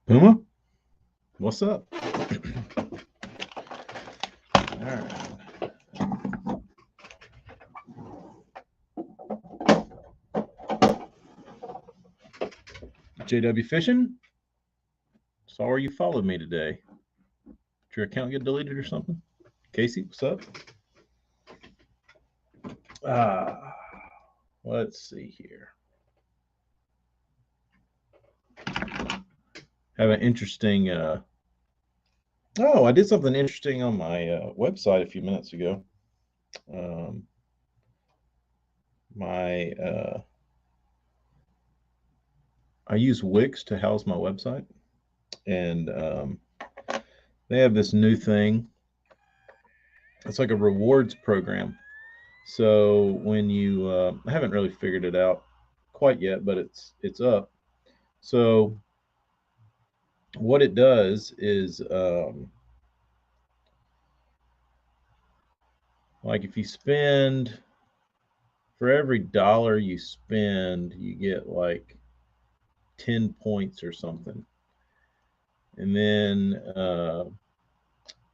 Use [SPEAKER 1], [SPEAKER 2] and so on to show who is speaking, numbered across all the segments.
[SPEAKER 1] Puma, what's up? All right. JW Fishing, saw you followed me today. Did your account get deleted or something? Casey, what's up? Ah, let's see here. Have an interesting. Oh, I did something interesting on my website a few minutes ago. Um, my I use Wix to house my website, and they have this new thing. It's like a rewards program. So when you, I haven't really figured it out quite yet, but it's up. So what it does is, like if you spend for every dollar you spend, you get like 10 points or something, and then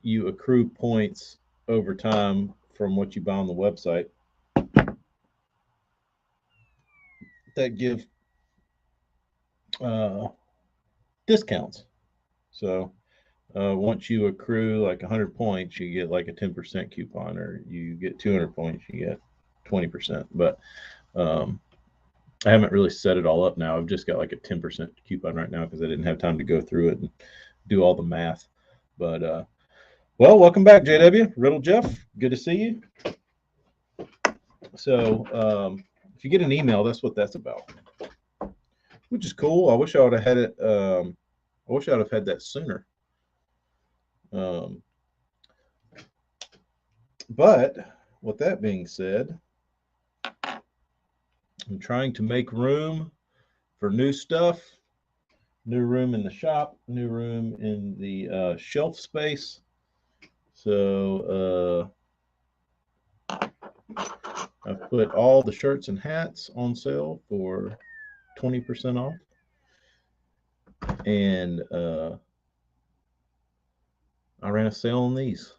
[SPEAKER 1] you accrue points over time from what you buy on the website that give uh, discounts. So once you accrue like 100 points, you get like a 10% coupon, or you get 200 points, you get 20%. But um, I haven't really set it all up now. I've just got like a 10% coupon right now because I didn't have time to go through it and do all the math. But well, welcome back, JW. Riddle Jeff, good to see you. So if you get an email, that's what that's about, which is cool. I wish I would have had it. I wish I would have had that sooner. Um, but with that being said, I'm trying to make room for new stuff, new room in the shop, new room in the shelf space. So I've put all the shirts and hats on sale for 20% off. And I ran a sale on these.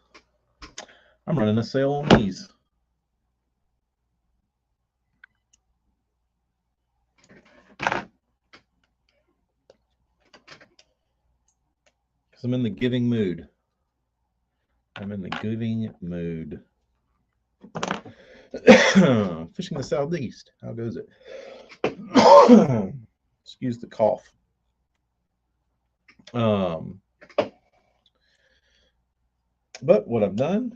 [SPEAKER 1] I'm running a sale on these. Because I'm in the giving mood. I'm in the giving mood. Fishing the southeast. How goes it? Excuse the cough. But what I've done,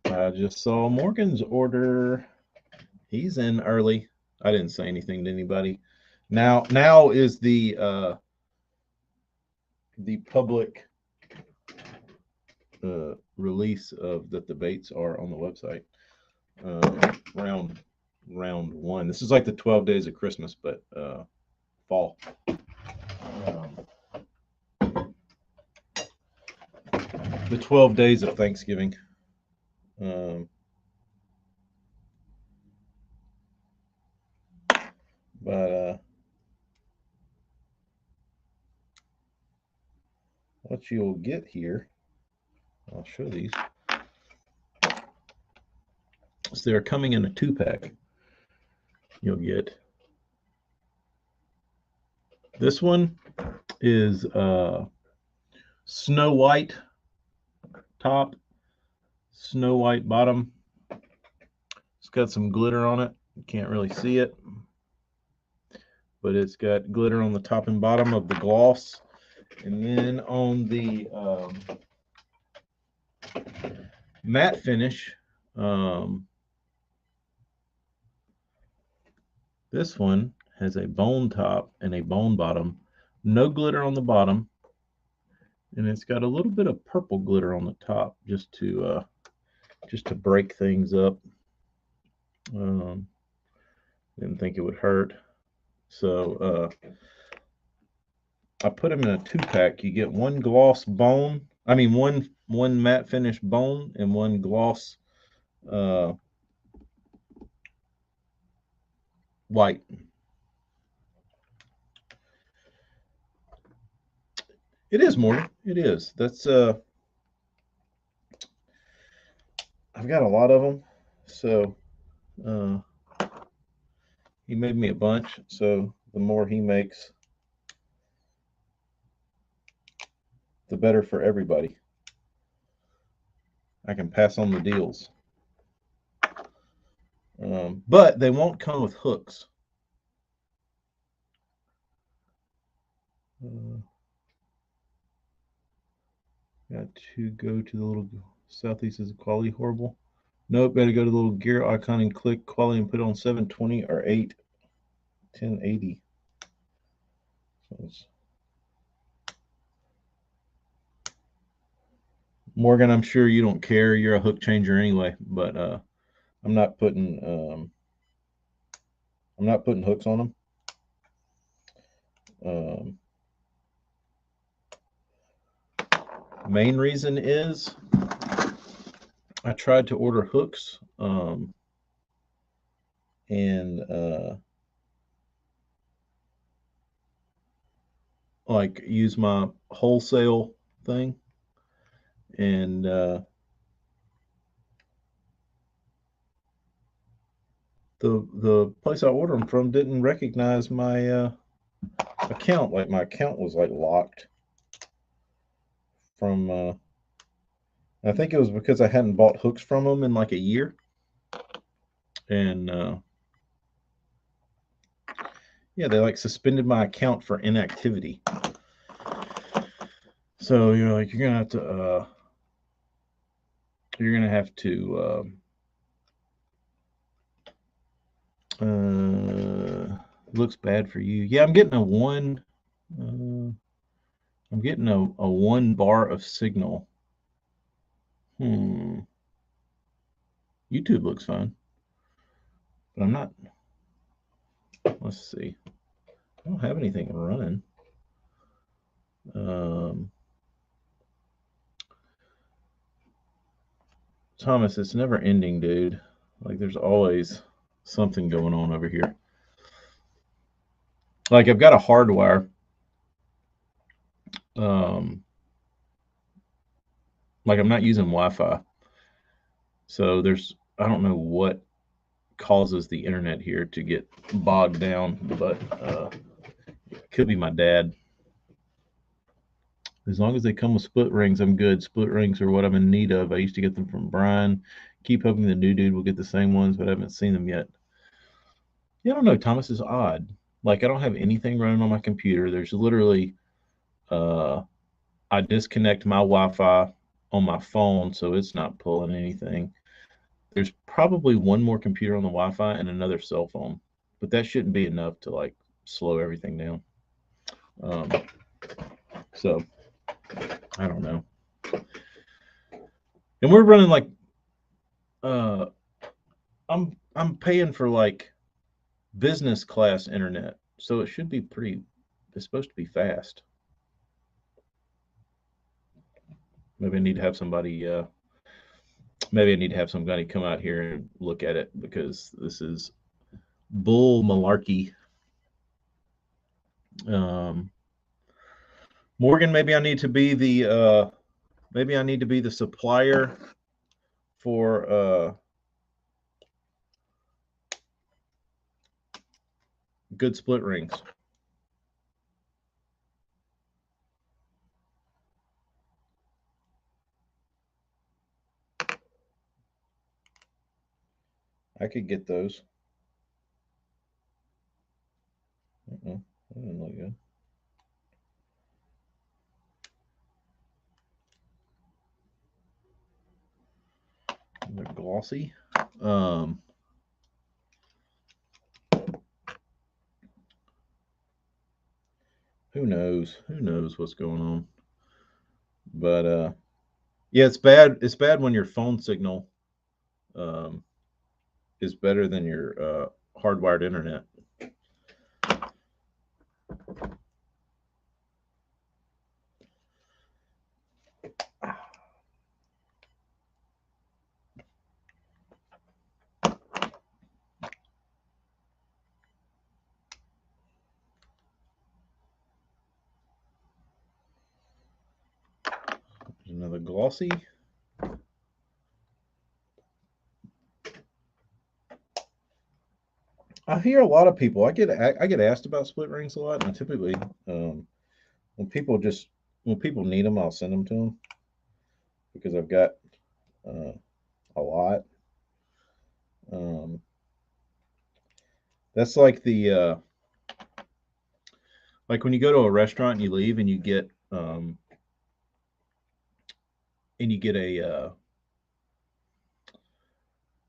[SPEAKER 1] I just saw Morgan's order. He's in early. I didn't say anything to anybody. Now is the public release of that the baits are on the website. Round one. This is like the 12 days of Christmas, but fall. The 12 days of Thanksgiving. But what you'll get here, I'll show these. So they're coming in a 2-pack. You'll get this one is Snow White top, Snow White bottom. It's got some glitter on it. You can't really see it, but it's got glitter on the top and bottom of the gloss. And then on the matte finish, this one has a bone top and a bone bottom, no glitter on the bottom, and it's got a little bit of purple glitter on the top just to break things up. Didn't think it would hurt, so I put them in a 2-pack. You get one gloss bone I mean, one matte finish bone and one gloss white. It is, Morgan. It is. That's I've got a lot of them. So uh he made me a bunch. So the more he makes, the better for everybody. I can pass on the deals. But they won't come with hooks. Got to go to the little southeast. Is quality horrible? Nope. Got to go to the little gear icon and click quality and put it on 720 or 1080. So Morgan, I'm sure you don't care. You're a hook changer anyway, but I'm not putting hooks on them. Main reason is I tried to order hooks and like use my wholesale thing, and the place I ordered them from didn't recognize my account. Like my account was like locked from. I think it was because I hadn't bought hooks from them in like a year, and yeah, they like suspended my account for inactivity. So you're like you're gonna have to looks bad for you. Yeah, I'm getting a one. I'm getting a 1 bar of signal. YouTube looks fine, but I'm not. Let's see. I don't have anything running. Thomas, it's never ending, dude. Like there's always something going on over here. Like I've got a hardwire. Like I'm not using Wi-Fi, so I don't know what causes the internet here to get bogged down, but it could be my dad. As long as they come with split rings, I'm good. Split rings are what I'm in need of. I used to get them from Brian. Keep hoping the new dude will get the same ones, but I haven't seen them yet. Yeah, I don't know. Thomas is odd. Like I don't have anything running on my computer. There's literally, I disconnect my Wi-Fi on my phone, so it's not pulling anything. There's probably one more computer on the Wi-Fi and another cell phone, but that shouldn't be enough to like slow everything down. So I don't know. And we're running like I'm paying for like business class internet, so it should be pretty. It's supposed to be fast. Maybe I need to have somebody. Maybe I need to have somebody come out here and look at it because this is bull malarkey. Morgan, maybe I need to be the supplier for good split rings. I could get those. That didn't look good. They're glossy. Who knows? Who knows what's going on? But yeah, it's bad. It's bad when your phone signal is better than your hardwired internet. Another glossy. I hear a lot of people. I get asked about split rings a lot, and typically, when people need them, I'll send them to them because I've got a lot. That's like the like when you go to a restaurant and you leave and you get a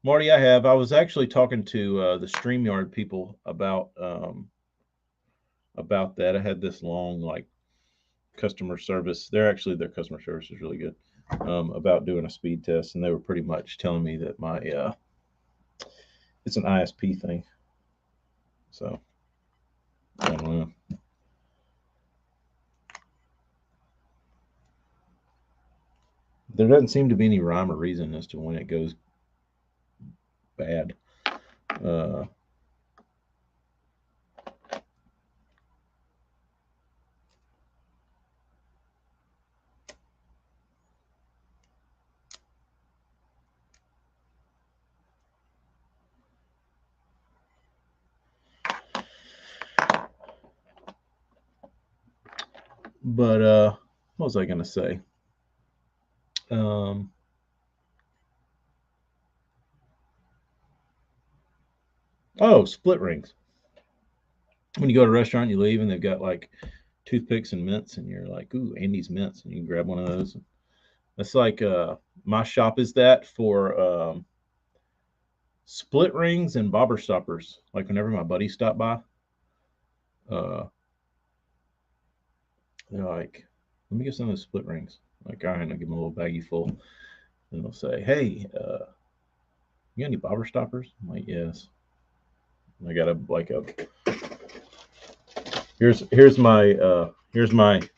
[SPEAKER 1] Marty. I was actually talking to the StreamYard people about that. I had this long like customer service. Their customer service is really good about doing a speed test, and they were pretty much telling me that my it's an ISP thing. So I don't know. There doesn't seem to be any rhyme or reason as to when it goes bad. But what was I going to say? Oh, split rings. When you go to a restaurant, you leave and they've got like toothpicks and mints, and you're like, "Ooh, Andy's mints," and you can grab one of those. That's like my shop is that for split rings and bobber stoppers. Like whenever my buddies stop by, uh, they're like, "Let me get some of those split rings." Like, all right, I'll give them a little baggie full, and they'll say, "Hey, you got any bobber stoppers?" I'm like, "Yes." And I got a here's my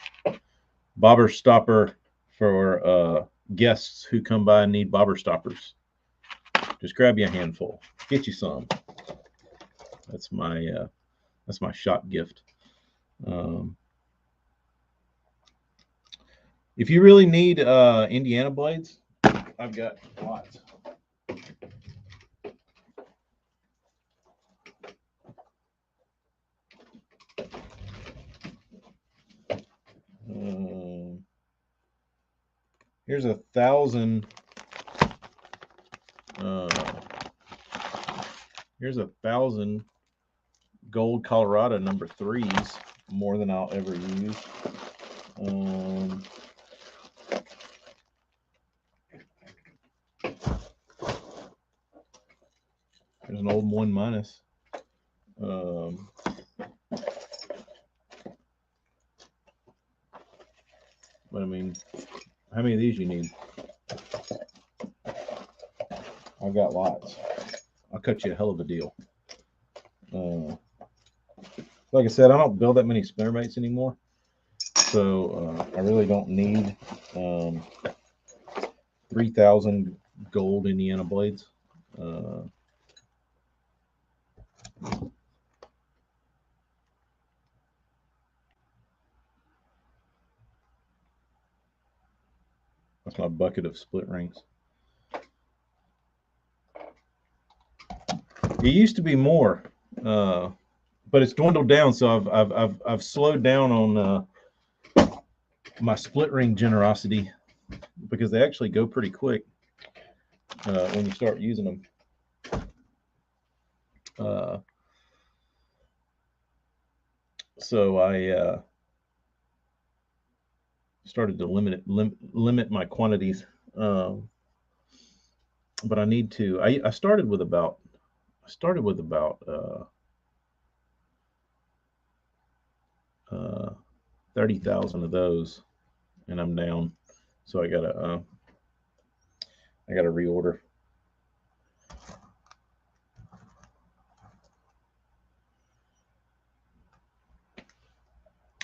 [SPEAKER 1] bobber stopper for guests who come by and need bobber stoppers. Just grab you a handful, get you some. That's my shop gift. If you really need Indiana blades, I've got lots. Here's 1,000. Here's 1,000 gold Colorado number 3s, more than I'll ever use. There's an old 1 minus. But I mean, how many of these you need? I've got lots. I'll cut you a hell of a deal. Like I said, I don't build that many spinnerbaits anymore, so I really don't need 3,000 gold Indiana blades. That's my bucket of split rings. It used to be more, but it's dwindled down. So I've slowed down on my split ring generosity because they actually go pretty quick when you start using them. So I started to limit my quantities, but I need to. I started with about 30,000 of those, and I'm down. So I gotta reorder.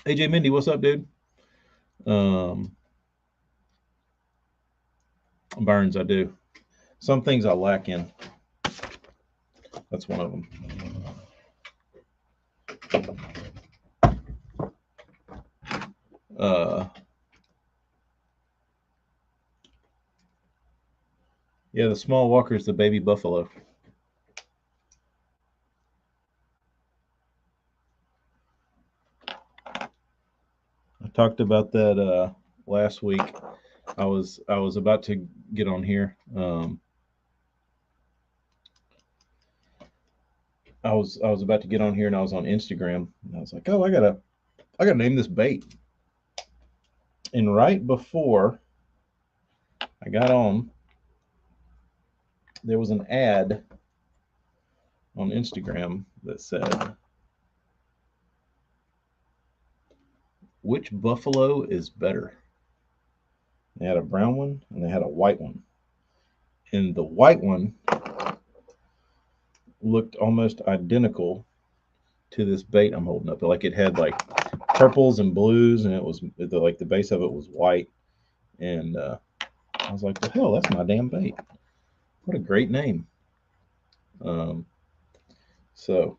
[SPEAKER 1] AJ Mindy, what's up, dude? Burns, I do. Some things I lack in. That's one of them. Yeah, the small walker is the baby buffalo. I talked about that last week. I was about to get on here. I was about to get on here, and I was on Instagram, and I was like, oh, I gotta name this bait. And right before I got on, there was an ad on Instagram that said, which buffalo is better? They had a brown one and they had a white one. And the white one looked almost identical to this bait I'm holding up. Like it had like purples and blues, and it was like the base of it was white. And I was like, well, hell, that's my damn bait. What a great name. Um, so,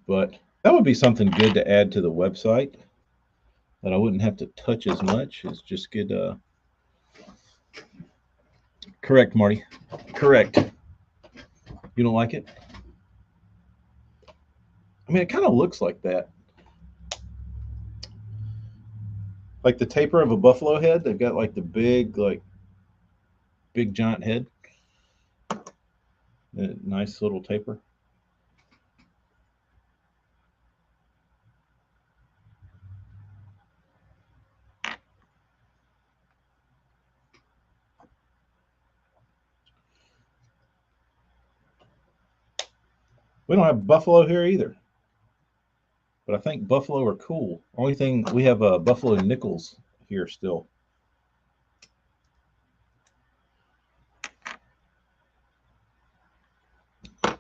[SPEAKER 1] but that would be something good to add to the website that I wouldn't have to touch as much. Is just get correct, Marty. Correct. You don't like it? I mean, it kind of looks like that. Like the taper of a buffalo head. They've got like the big giant head. Nice little taper. We don't have buffalo here either. But I think buffalo are cool. Only thing we have buffalo nickels here still. How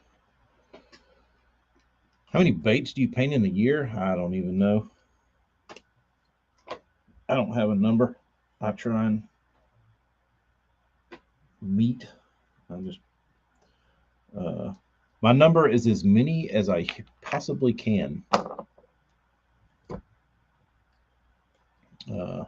[SPEAKER 1] many baits do you paint in a year? I don't even know. I don't have a number. I try and meet. I'm just my number is as many as I possibly can. Uh,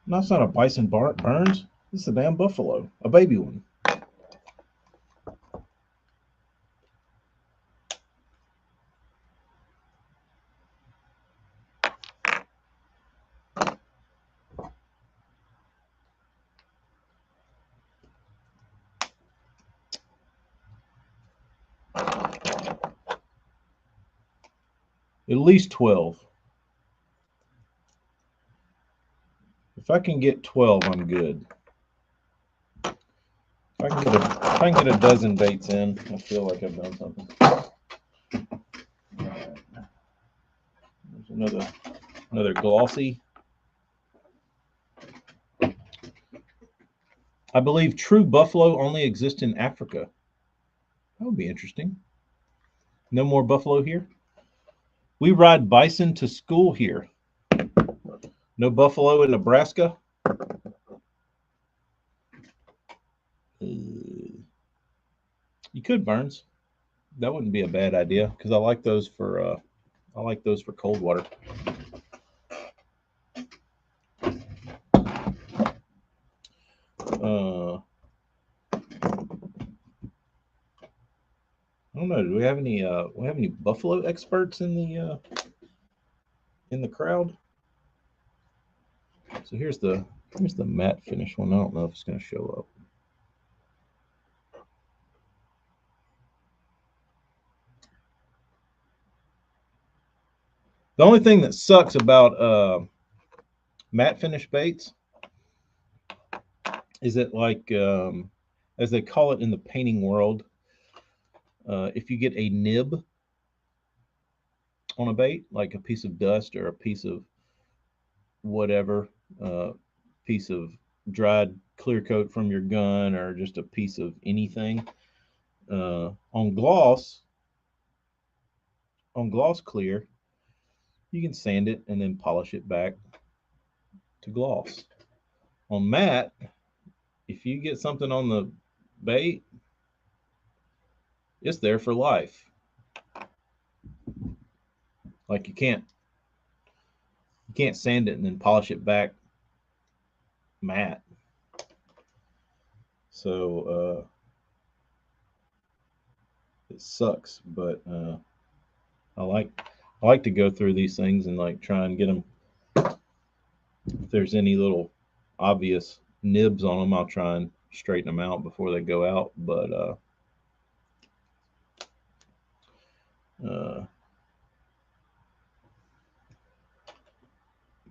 [SPEAKER 1] no, it's not a bison Burns. This is a damn buffalo, a baby one. At least 12. If I can get 12, I'm good. If I can get a dozen baits in, I feel like I've done something. There's another glossy. I believe true buffalo only exists in Africa. That would be interesting. No more buffalo here. We ride bison to school here. No buffalo in Nebraska. You could, Burns. That wouldn't be a bad idea because I like those for cold water. I don't know. Do we have any buffalo experts in the crowd? So here's the matte finish one. I don't know if it's going to show up. The only thing that sucks about matte finish baits is that, like, as they call it in the painting world, if you get a nib on a bait, like a piece of dust or a piece of whatever, piece of dried clear coat from your gun or just a piece of anything, on gloss clear, you can sand it and then polish it back to gloss. On matte, if you get something on the bait, it's there for life. Like you can't sand it and then polish it back matte. So it sucks, but I like to go through these things and like try and get them. If there's any little obvious nibs on them, I'll try and straighten them out before they go out. But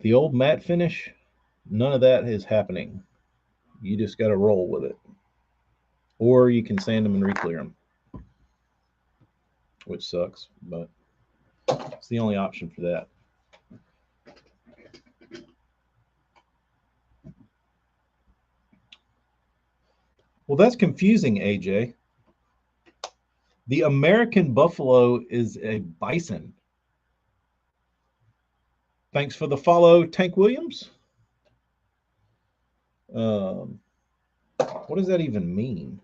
[SPEAKER 1] the old matte finish, none of that is happening. You just got to roll with it, or you can sand them and re-clear them, which sucks, but it's the only option for that. Well, that's confusing, AJ. The American buffalo is a bison. Thanks for the follow, Tank Williams. What does that even mean?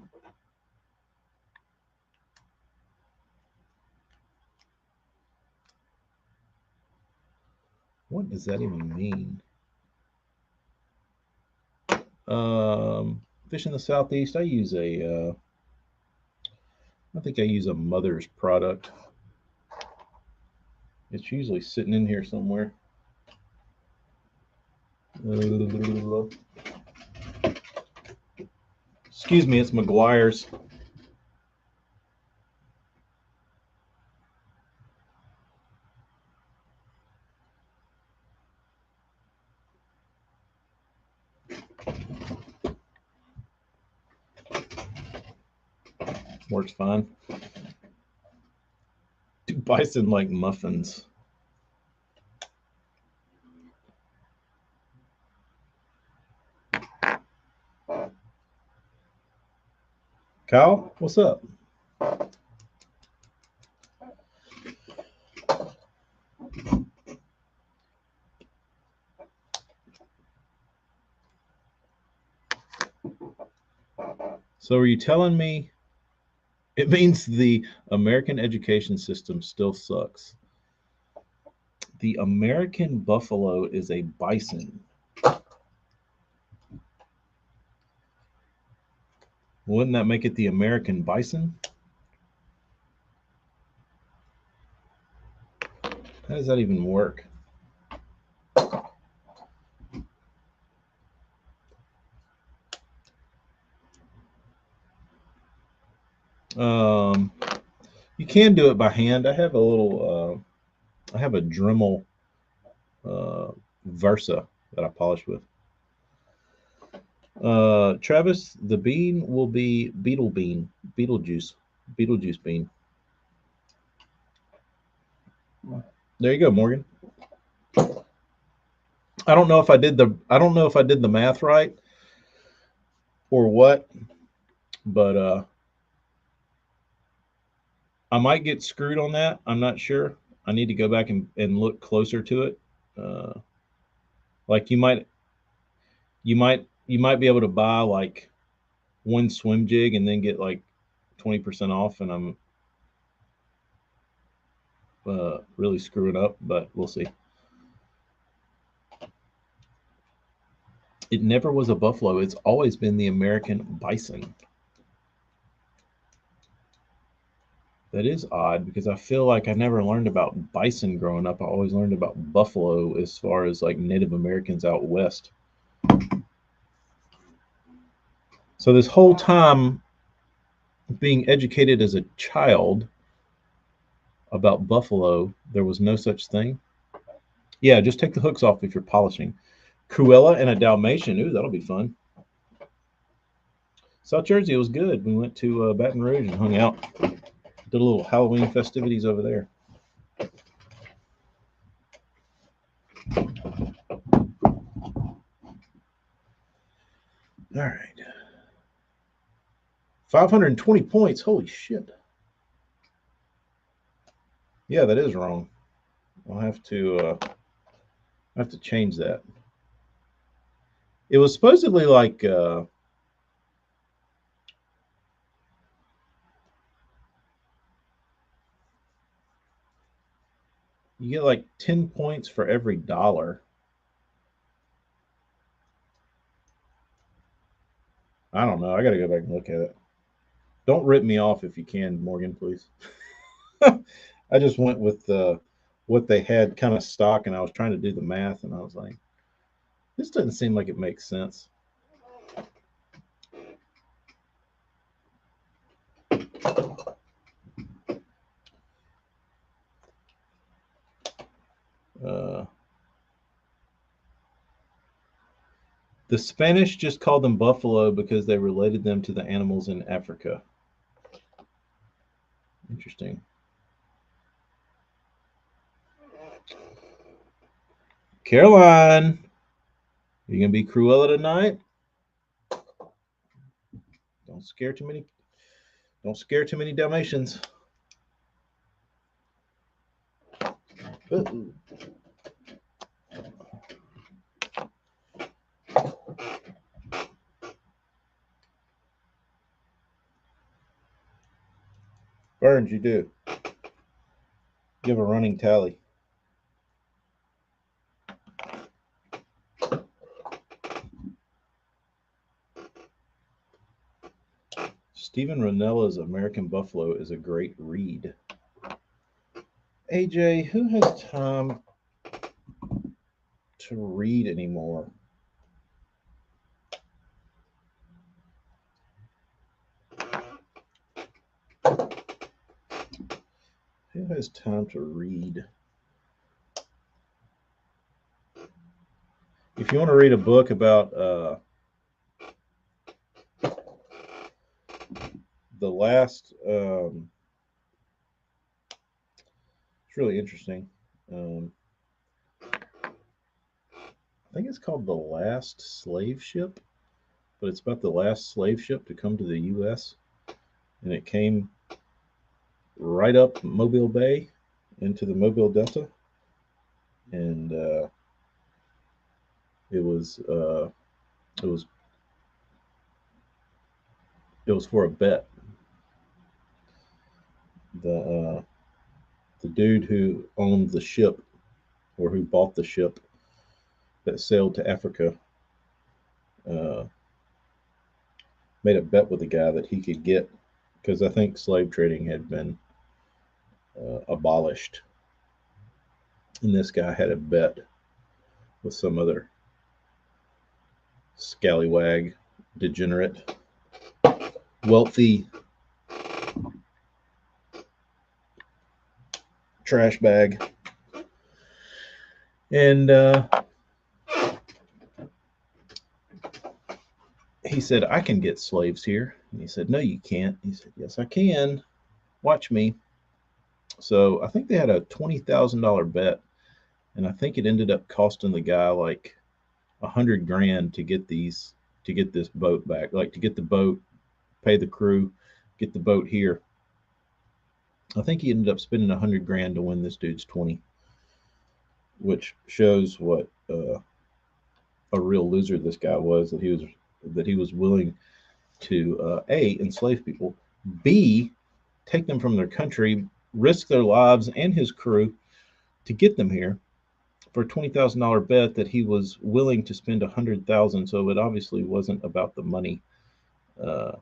[SPEAKER 1] What does that even mean? Fish in the Southeast, I use I think I use a Mother's product. It's usually sitting in here somewhere. Excuse me, it's Meguiar's. Works fine. Do bison like muffins? Kyle, what's up? So are you telling me it means the American education system still sucks? The American buffalo is a bison. Wouldn't that make it the American bison? How does that even work? You can do it by hand. I have a little, I have a Dremel Versa that I polish with. Travis, the bean will be Beetlejuice bean. There you go, Morgan. I don't know if I did the math right or what, but I might get screwed on that. I'm not sure. I need to go back and look closer to it. Like you might be able to buy like one swim jig and then get like 20% off, and I'm really screwing up, but we'll see. It never was a buffalo. It's always been the American bison. That is odd because I feel like I never learned about bison growing up. I always learned about buffalo as far as like Native Americans out west. So this whole time being educated as a child about buffalo, there was no such thing. Yeah, just take the hooks off if you're polishing. Cruella and a Dalmatian. Ooh, that'll be fun. South Jersey, it was good. We went to Baton Rouge and hung out. Did a little Halloween festivities over there. All right. 520 points. Holy shit. Yeah, that is wrong. I'll have to change that. It was supposedly like You get like 10 points for every dollar. I don't know. I got to go back and look at it. Don't rip me off if you can, Morgan, please. I just went with what they had kind of stock, and I was trying to do the math, and I was like, this doesn't seem like it makes sense. The Spanish just called them buffalo because they related them to the animals in Africa. Interesting. Caroline, you gonna be Cruella tonight? Don't scare too many. Don't scare too many Dalmatians. Uh-oh. Burns, you do. You have a running tally. Stephen Ranella's American Buffalo is a great read. AJ, who has time to read anymore? Who has time to read? If you want to read a book about the last, it's really interesting. I think it's called The Last Slave Ship, but it's about the last slave ship to come to the U.S. And it came right up Mobile Bay into the Mobile Delta, and it was for a bet. The dude who owned the ship, or who bought the ship that sailed to Africa, uh, made a bet with the guy that he could get, because I think slave trading had been abolished, and this guy had a bet with some other scallywag, degenerate, wealthy trash bag, and he said, I can get slaves here. And he said, no, you can't. He said, yes, I can. Watch me. So I think they had a $20,000 bet, and I think it ended up costing the guy like $100,000 to get this boat back, like to get the boat, pay the crew, get the boat here. I think he ended up spending $100,000 to win this dude's 20, which shows what a real loser this guy was. That he was willing to A, enslave people, B, take them from their country, risk their lives and his crew to get them here for a $20,000 bet that he was willing to spend $100,000. So it obviously wasn't about the money, but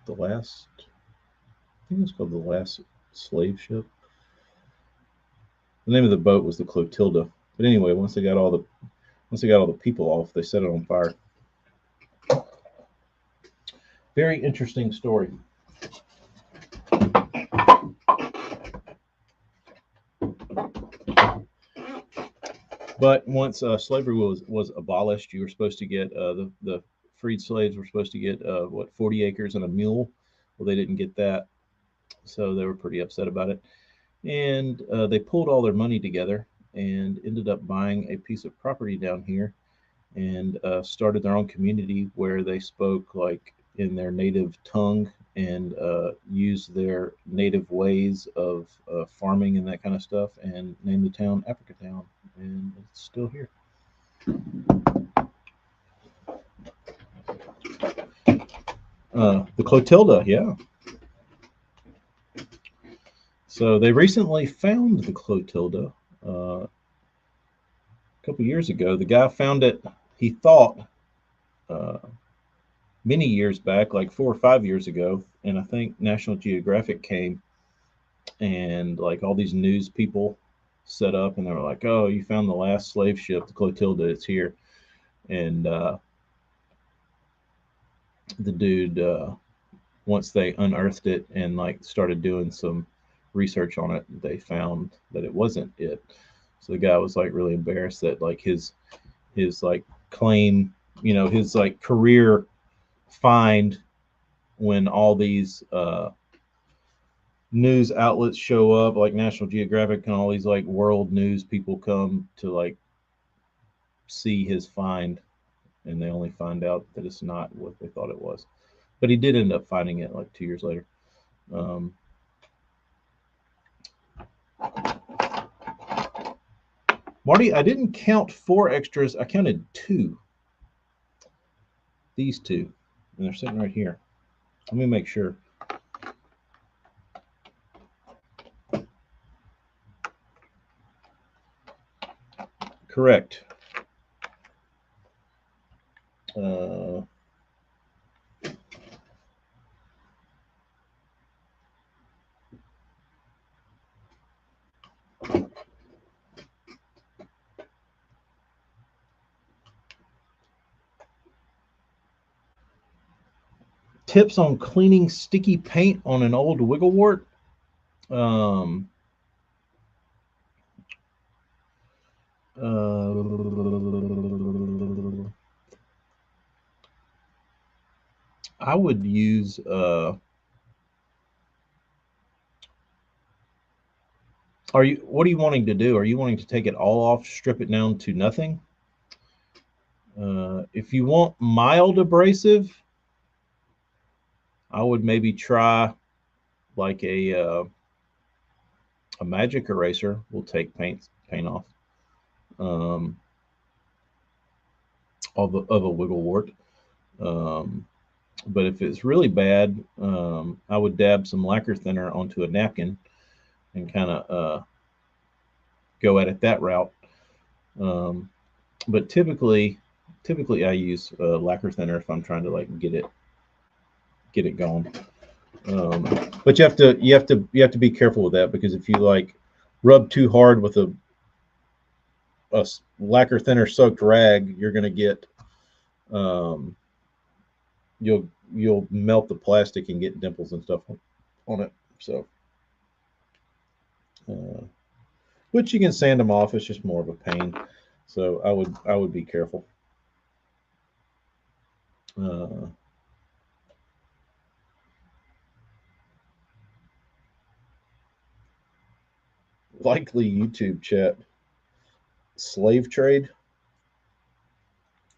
[SPEAKER 1] the last, I think it was called The Last Slave Ship. The name of the boat was the Clotilda. But anyway, once they got all the people off, they set it on fire. Very interesting story. But once slavery was abolished, you were supposed to get the freed slaves were supposed to get 40 acres and a mule. Well, they didn't get that, so they were pretty upset about it, and they pulled all their money together and ended up buying a piece of property down here, and started their own community where they spoke like in their native tongue, and used their native ways of farming and that kind of stuff, and named the town Africa Town, and it's still here. The Clotilda, yeah. So they recently found the Clotilda a couple years ago. The guy found it, he thought, uh, many years back, like 4 or 5 years ago. And I think National Geographic came and like all these news people set up and they were like, oh, you found the last slave ship, the Clotilda, it's here. And the dude, once they unearthed it and like started doing some research on it, they found that it wasn't it. So the guy was like really embarrassed that like his like claim, his like career find, when all these news outlets show up like National Geographic and all these like world news people come to like see his find, and they only find out that it's not what they thought it was. But he did end up finding it like 2 years later. um, Marty, I didn't count 4 extras, I counted 2. These 2, and they're sitting right here. Let me make sure. Correct. uh, Tips on cleaning sticky paint on an old wigglewort. Um, I would use. What are you wanting to do? Are you wanting to take it all off, strip it down to nothing? If you want mild abrasive, I would maybe try like a magic eraser. Will take paint off um, of a wigglewort. Um, but if it's really bad, I would dab some lacquer thinner onto a napkin and kind of go at it that route. Um, but typically I use lacquer thinner if I'm trying to like get it going. Um, but you have to be careful with that, because if you like rub too hard with a lacquer thinner soaked rag, you're going to get um, you'll melt the plastic and get dimples and stuff on it. So, uh, which you can sand them off. It's just more of a pain. So I would be careful. Uh, Likely YouTube chat. Slave trade.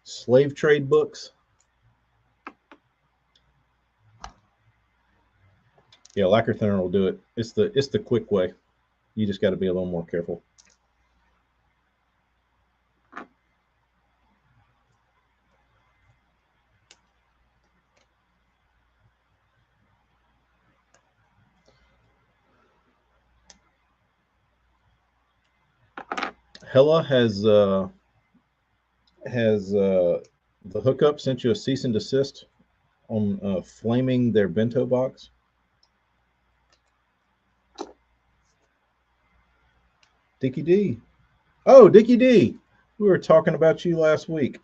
[SPEAKER 1] Slave trade books. Yeah, lacquer thinner will do it. It's the quick way. You just got to be a little more careful. Hella has the hookup sent you a cease and desist on flaming their bento box. Dickie D. Oh, Dickie D. We were talking about you last week.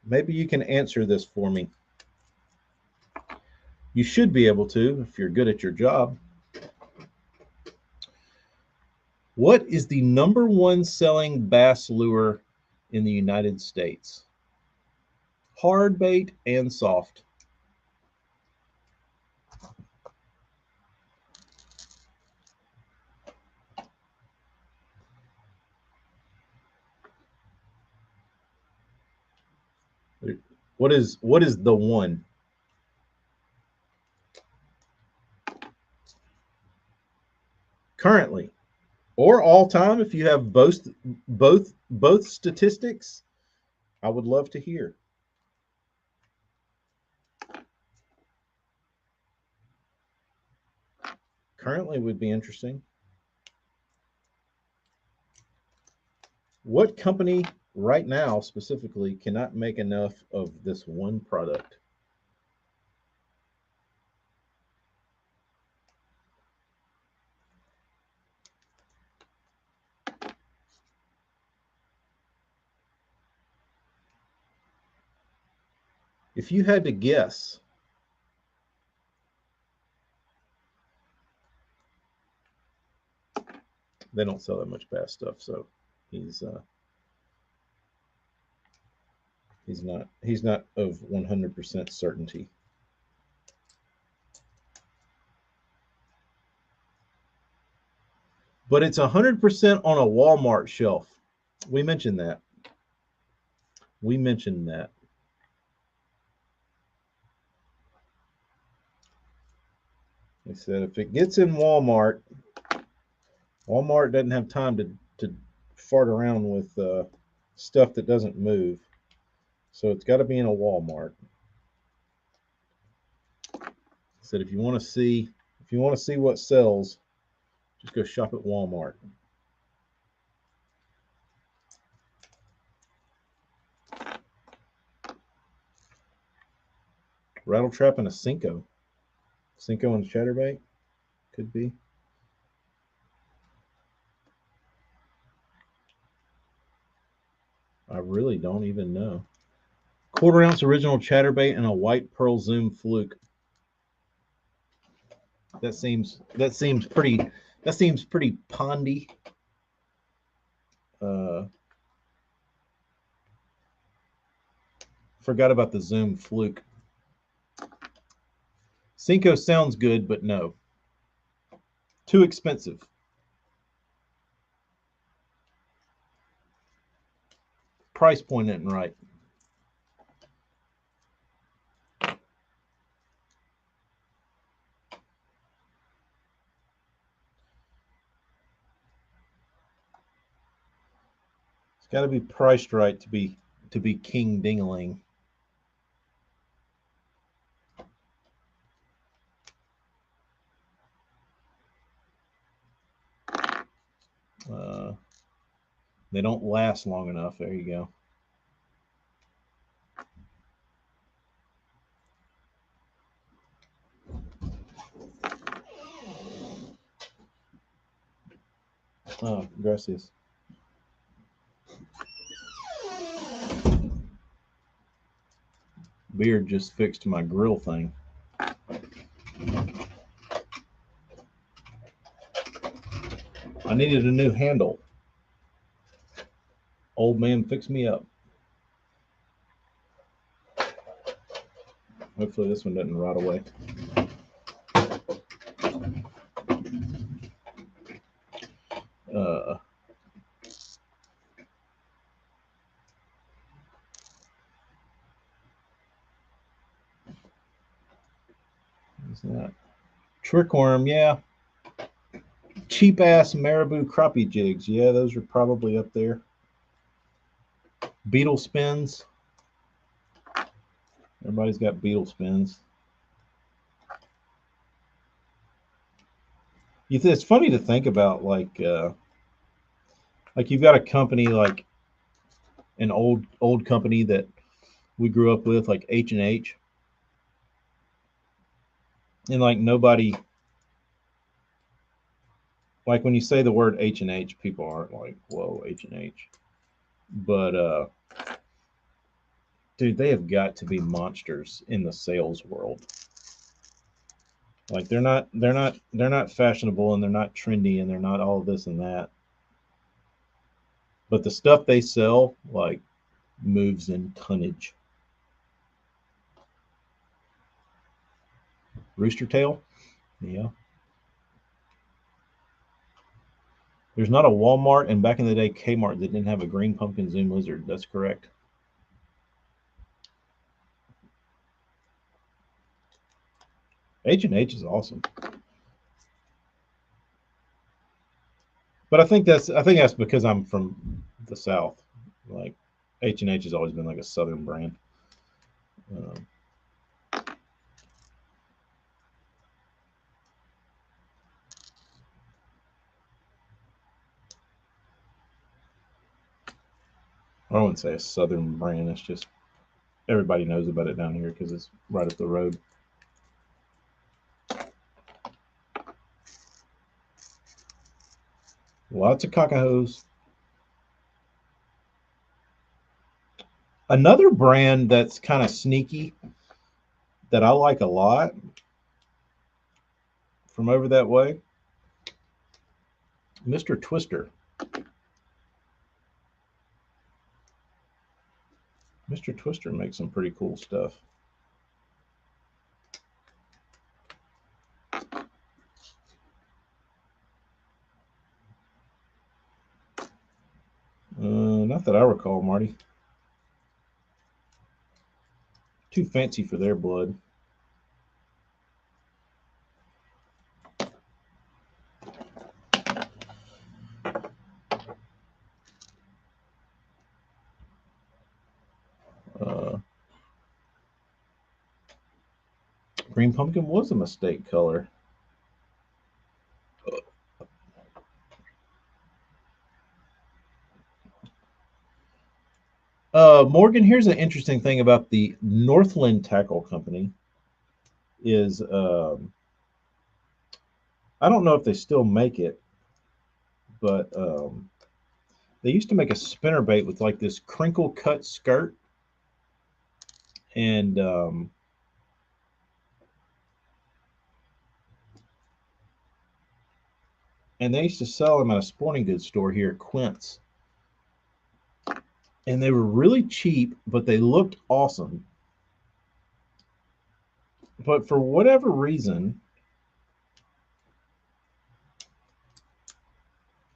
[SPEAKER 1] Maybe you can answer this for me. You should be able to if you're good at your job. What is the number one selling bass lure in the United States? Hard bait and soft. What is the one? Currently or all time, if you have both statistics, I would love to hear. currently would be interesting. What company right now specifically cannot make enough of this one product? If you had to guess, they don't sell that much bass stuff, so he's not of 100% certainty. But it's 100% on a Walmart shelf. We mentioned that. We mentioned that. They said if it gets in Walmart, Walmart doesn't have time to fart around with stuff that doesn't move. So it's got to be in a Walmart. Said if you want to see what sells, just go shop at Walmart. Rattle trap and a Senko. Senko and chatterbait could be. I really don't even know. 1/4 ounce original chatterbait and a white pearl zoom fluke. That seems pretty pondy. Forgot about the zoom fluke. Senko sounds good, but no. Too expensive. Price point isn't right. It's got to be priced right to be king ding-a-ling. They don't last long enough. There you go. Oh, gracias. Beard just fixed my grill thing. I needed a new handle. Old man fixed me up. Hopefully this one doesn't rot away. What's that? Trickworm, yeah. Cheap ass marabou crappie jigs. Yeah, those are probably up there. Beetle spins. Everybody's got beetle spins. It's funny to think about, like you've got a company like an old company that we grew up with, like H&H, and like nobody, like when you say the word H&H, people aren't like, whoa, H&H. But dude, they have got to be monsters in the sales world. Like they're not fashionable, and they're not trendy, and they're not all this and that. But the stuff they sell, like, moves in tonnage. Rooster tail? Yeah. There's not a Walmart, and back in the day, Kmart, that didn't have a green pumpkin zoom lizard. That's correct. H&H is awesome. But I think that's because I'm from the South. Like, H&H has always been like a Southern brand. I wouldn't say a southern brand. It's just everybody knows about it down here because it's right up the road. Lots of Cacajos. Another brand that's kind of sneaky that I like a lot from over that way, Mr. Twister. Mr. Twister makes some pretty cool stuff. Not that I recall, Marty. Too fancy for their blood. Green pumpkin was a mistake color. Morgan, here's an interesting thing about the Northland Tackle Company is I don't know if they still make it, but they used to make a spinnerbait with like this crinkle cut skirt, and they used to sell them at a sporting goods store here at Quince. And they were really cheap, but they looked awesome. But for whatever reason,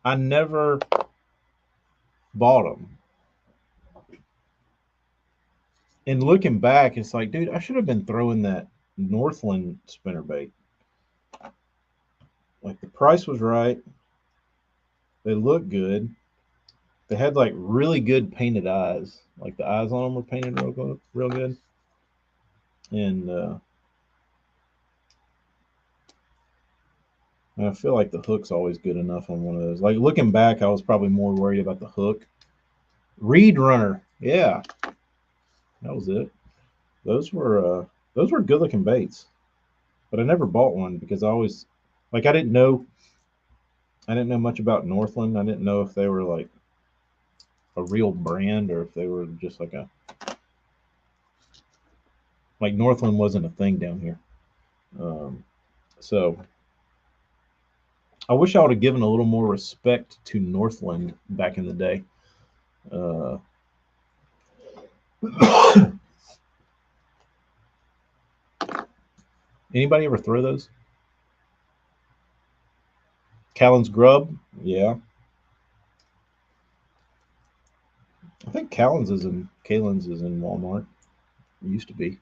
[SPEAKER 1] I never bought them. And looking back, it's like, dude, I should have been throwing that Northland spinnerbait. Like the price was right. They looked good. They had like really good painted eyes. Like the eyes on them were painted real good, real good. And I feel like the hook's always good enough on one of those. Like looking back, I was probably more worried about the hook. Reed Runner, yeah, that was it. Those were good looking baits, but I never bought one because I always like I didn't know much about Northland. I didn't know if they were like a real brand or if they were just like Northland wasn't a thing down here. So I wish I would have given a little more respect to Northland back in the day. Anybody ever throw those? Callan's Grub, yeah. I think Callan's is in Walmart. It used to be.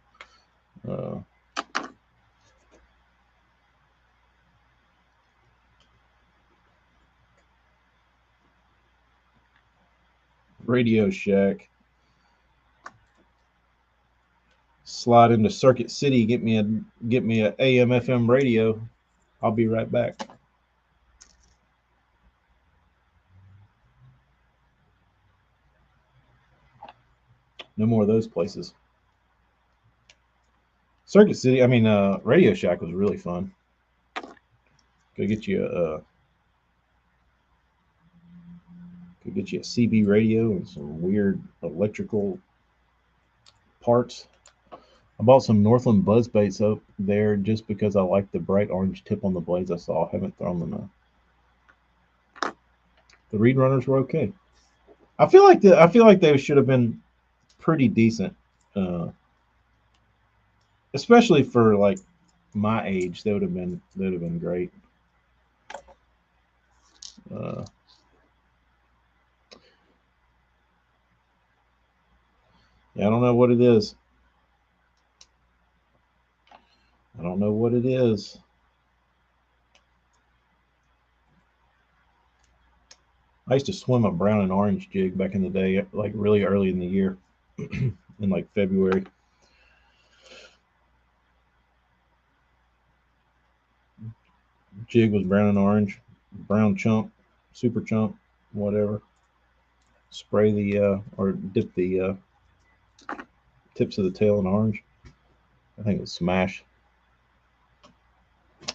[SPEAKER 1] Radio Shack. Slide into Circuit City, get me a AM FM radio. I'll be right back. No more of those places. Circuit City, Radio Shack was really fun. Go get you a CB radio and some weird electrical parts. I bought some Northland buzz baits up there just because I like the bright orange tip on the blades I saw. I haven't thrown them out. The Reed Runners were okay. I feel like they should have been pretty decent, especially for like my age. They would have been great. Yeah, I don't know what it is. I don't know what it is. I used to swim a brown and orange jig back in the day, like really early in the year, in like February. Jig was brown and orange, brown chump, super chump, whatever. spray the or dip the tips of the tail in orange. I think it was Smash.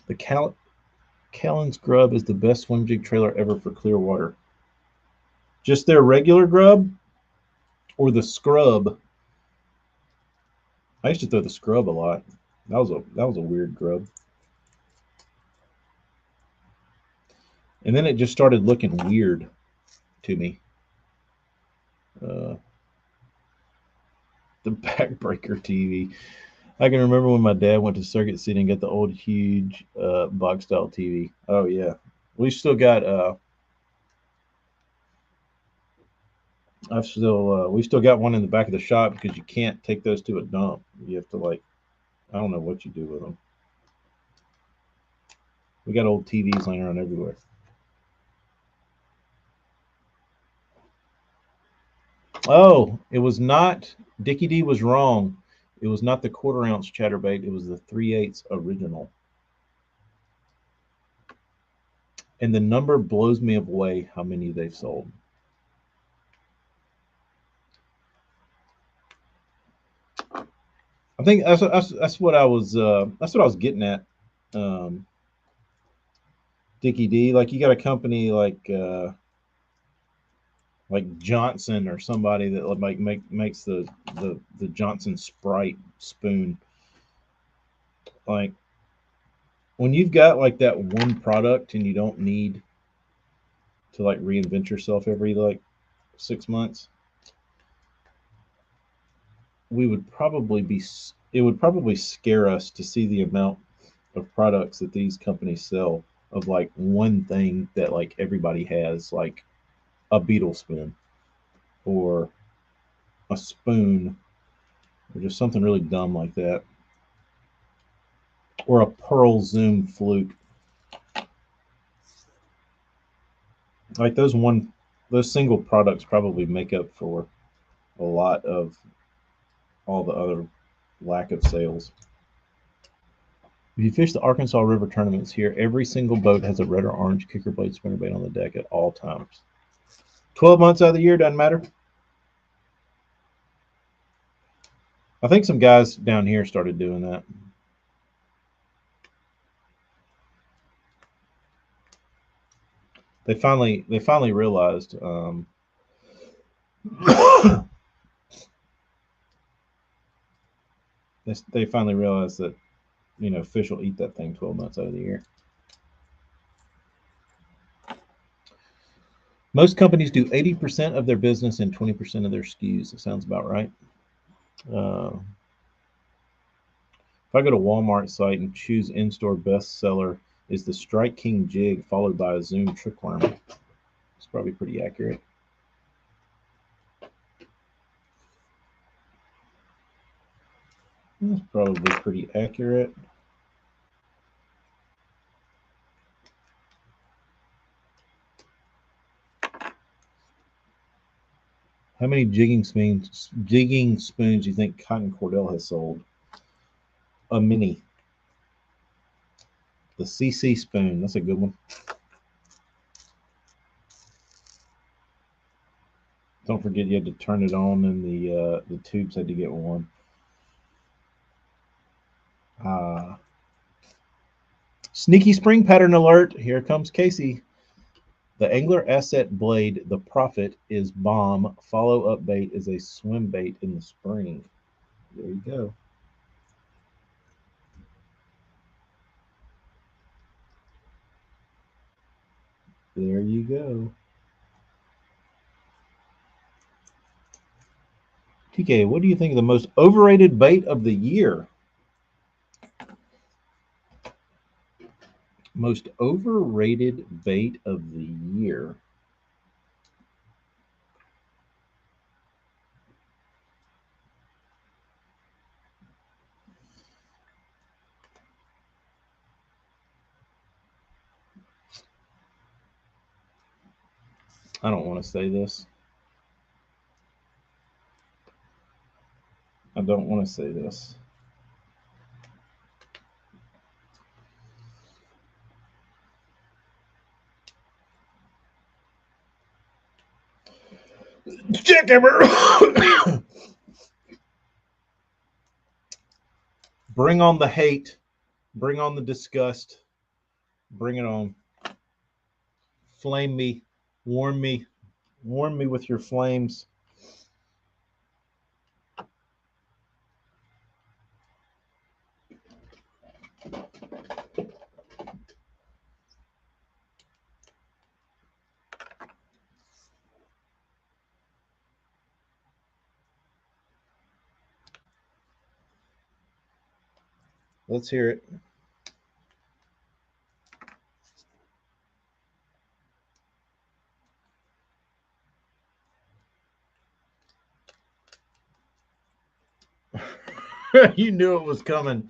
[SPEAKER 1] The Callan's Grub is the best swim jig trailer ever for clear water. Just their regular grub or the scrub? I used to throw the scrub a lot. That was a weird grub. And then it just started looking weird to me. The backbreaker TV. I can remember when my dad went to Circuit City and got the old huge box style TV. Oh yeah, we still got we still got one in the back of the shop because you can't take those to a dump. You have to I don't know what you do with them. We got old TVs laying around everywhere. Oh, it was not. Dickie D was wrong. It was not the quarter ounce chatterbait. It was the 3/8 original. And the number blows me away how many they've sold. I think that's what I was getting at. Um, Dickie D, like you got a company like Johnson or somebody that makes the Johnson Sprite spoon. Like when you've got like that one product and you don't need to like reinvent yourself every like 6 months, we would probably be it would probably scare us to see the amount of products that these companies sell of like one thing that like everybody has, like a beetle spoon or a spoon or just something really dumb like that, or a pearl zoom fluke. Like those single products probably make up for a lot of all the other lack of sales. If you fish the Arkansas River tournaments here, every single boat has a red or orange kicker blade spinnerbait on the deck at all times. 12 months out of the year, doesn't matter. I think some guys down here started doing that. They finally realized they finally realized that fish will eat that thing 12 months out of the year. Most companies do 80% of their business and 20% of their SKUs. That sounds about right. If I go to Walmart site and choose in-store bestseller is the Strike King jig followed by a Zoom trickworm. It's probably pretty accurate. That's probably pretty accurate. How many jigging spoons do you think Cotton Cordell has sold? A mini. The CC spoon. That's a good one. Don't forget you had to turn it on, and the tubes had to get warm. Sneaky spring pattern alert. Here comes Casey. The Angler Asset Blade, the Prophet, is bomb. Follow-up bait is a swim bait in the spring. There you go. There you go. TK, what do you think of the most overrated bait of the year? Most overrated bait of the year. I don't want to say this. I don't want to say this. Jackhammer. Bring on the hate. Bring on the disgust. Bring it on. Flame me. Warm me. Warm me with your flames. Let's hear it. You knew it was coming.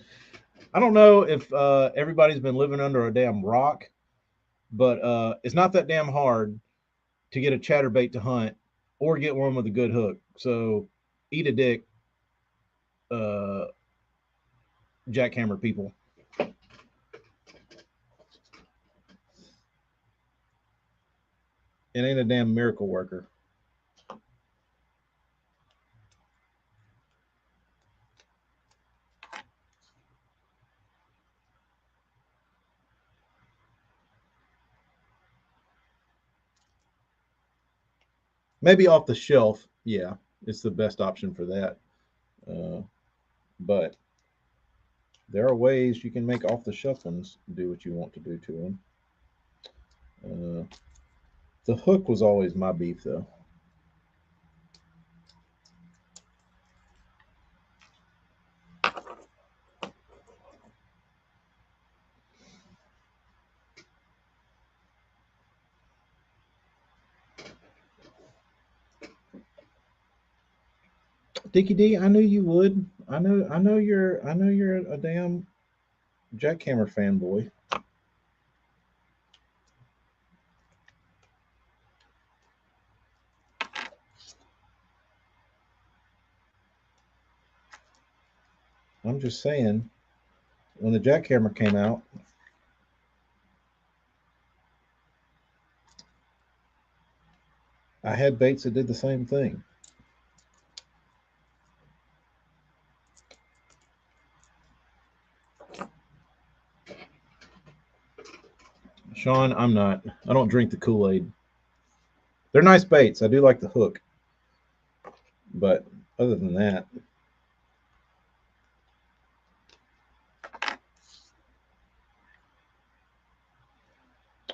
[SPEAKER 1] I don't know if everybody's been living under a damn rock, but it's not that damn hard to get a chatterbait to hunt or get one with a good hook. So eat a dick, uh, jackhammer people. It ain't a damn miracle worker. Maybe off the shelf, yeah, it's the best option for that. But there are ways you can make off the shelf ones do what you want to do to them. The hook was always my beef, though. Dickie D, I knew you would. I know you're a damn jackhammer fanboy. I'm just saying, when the jackhammer came out, I had baits that did the same thing. Sean, I'm not. I don't drink the Kool-Aid. They're nice baits. I do like the hook. But other than that,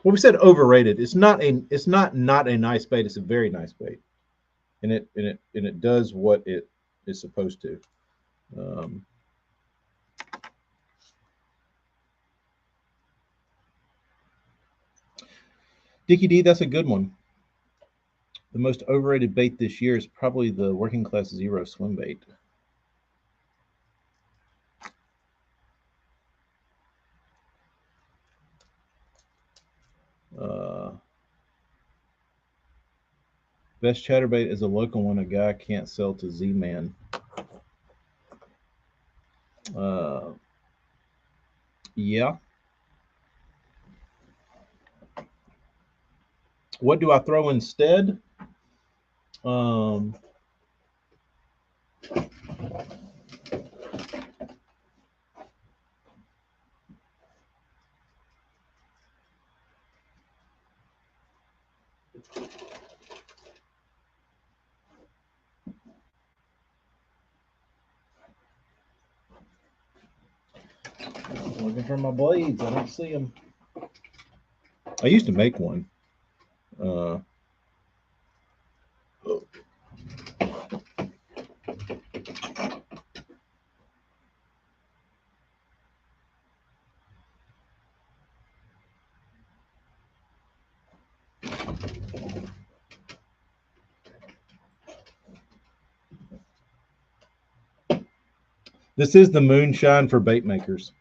[SPEAKER 1] well, we said overrated. It's not a nice bait. It's a very nice bait, and it does what it is supposed to. Um, Dickie D, that's a good one. The most overrated bait this year is probably the Working Class Zero swim bait. Uh, Best chatterbait is a local one a guy can't sell to Z-Man. Uh, yeah. What do I throw instead? Um, looking for my blades. I don't see them. I used to make one. Uh, this is the moonshine for bait makers.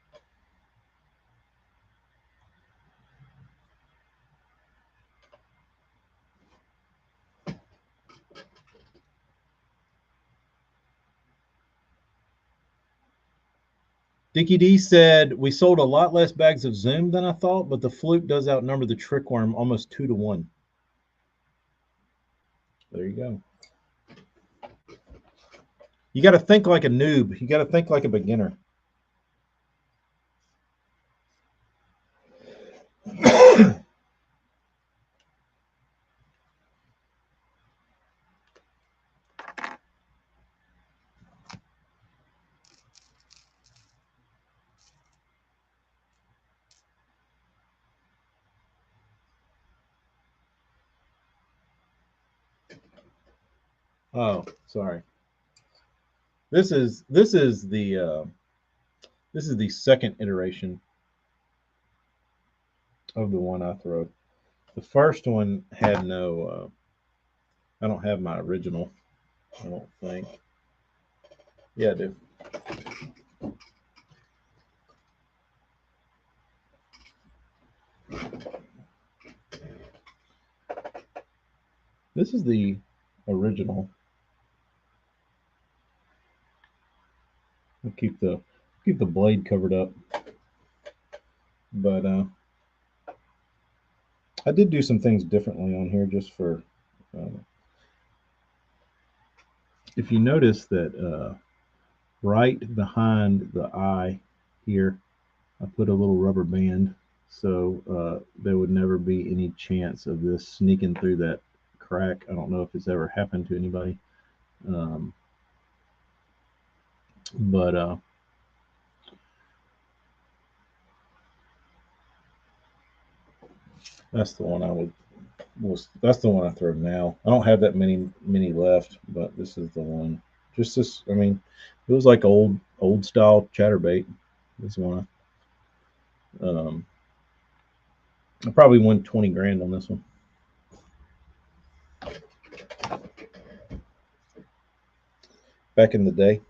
[SPEAKER 1] Dickie D said, we sold a lot less bags of Zoom than I thought, but the fluke does outnumber the trick worm almost 2 to 1. There you go. You got to think like a noob. You got to think like a beginner. Oh, sorry. This is the second iteration of the one I throw. The first one had no. I don't have my original. I don't think. Yeah, I do. This is the original. I'll keep the blade covered up, but I did do some things differently on here just for. If you notice that right behind the eye here, I put a little rubber band so there would never be any chance of this sneaking through that crack. I don't know if it's ever happened to anybody, but that's the one that's the one I throw now. I don't have that many left, but this is the one. Just this, I mean, it was like old style chatterbait. This one, I probably won 20 grand on this one. Back in the day.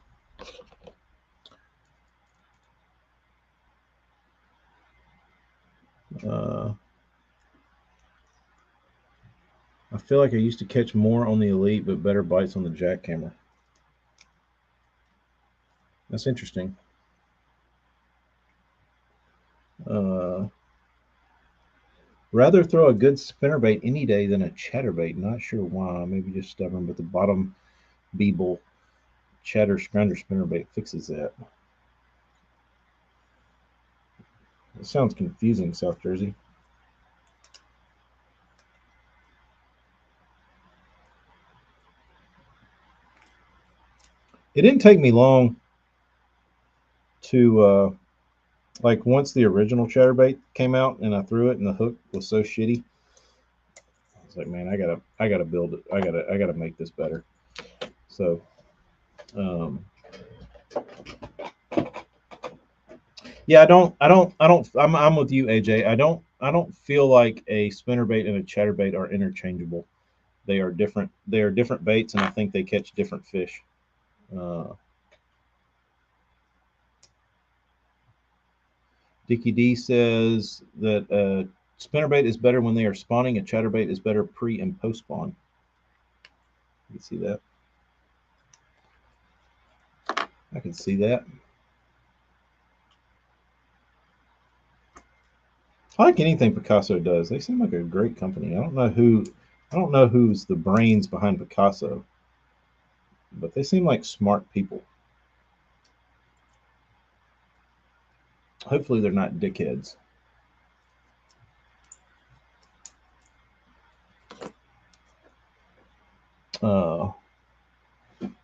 [SPEAKER 1] I feel like I used to catch more on the Elite, but better bites on the Jack camera. That's interesting. Rather throw a good spinnerbait any day than a chatterbait. Not sure why. Maybe just stubborn, but the bottom Beeble chatter scrounger spinnerbait fixes that. It sounds confusing, South Jersey. It didn't take me long to like once the original chatterbait came out and I threw it and the hook was so shitty. I was like, man, I gotta build it. I gotta make this better. So yeah, I'm with you, AJ. I don't feel like a spinnerbait and a chatterbait are interchangeable. They are different. They are different baits, and I think they catch different fish. Dickie D says that spinnerbait is better when they are spawning. A chatterbait is better pre and post spawn. You see that? I can see that. I like anything Picasso does. They seem like a great company. I don't know who's the brains behind Picasso, but they seem like smart people. Hopefully they're not dickheads.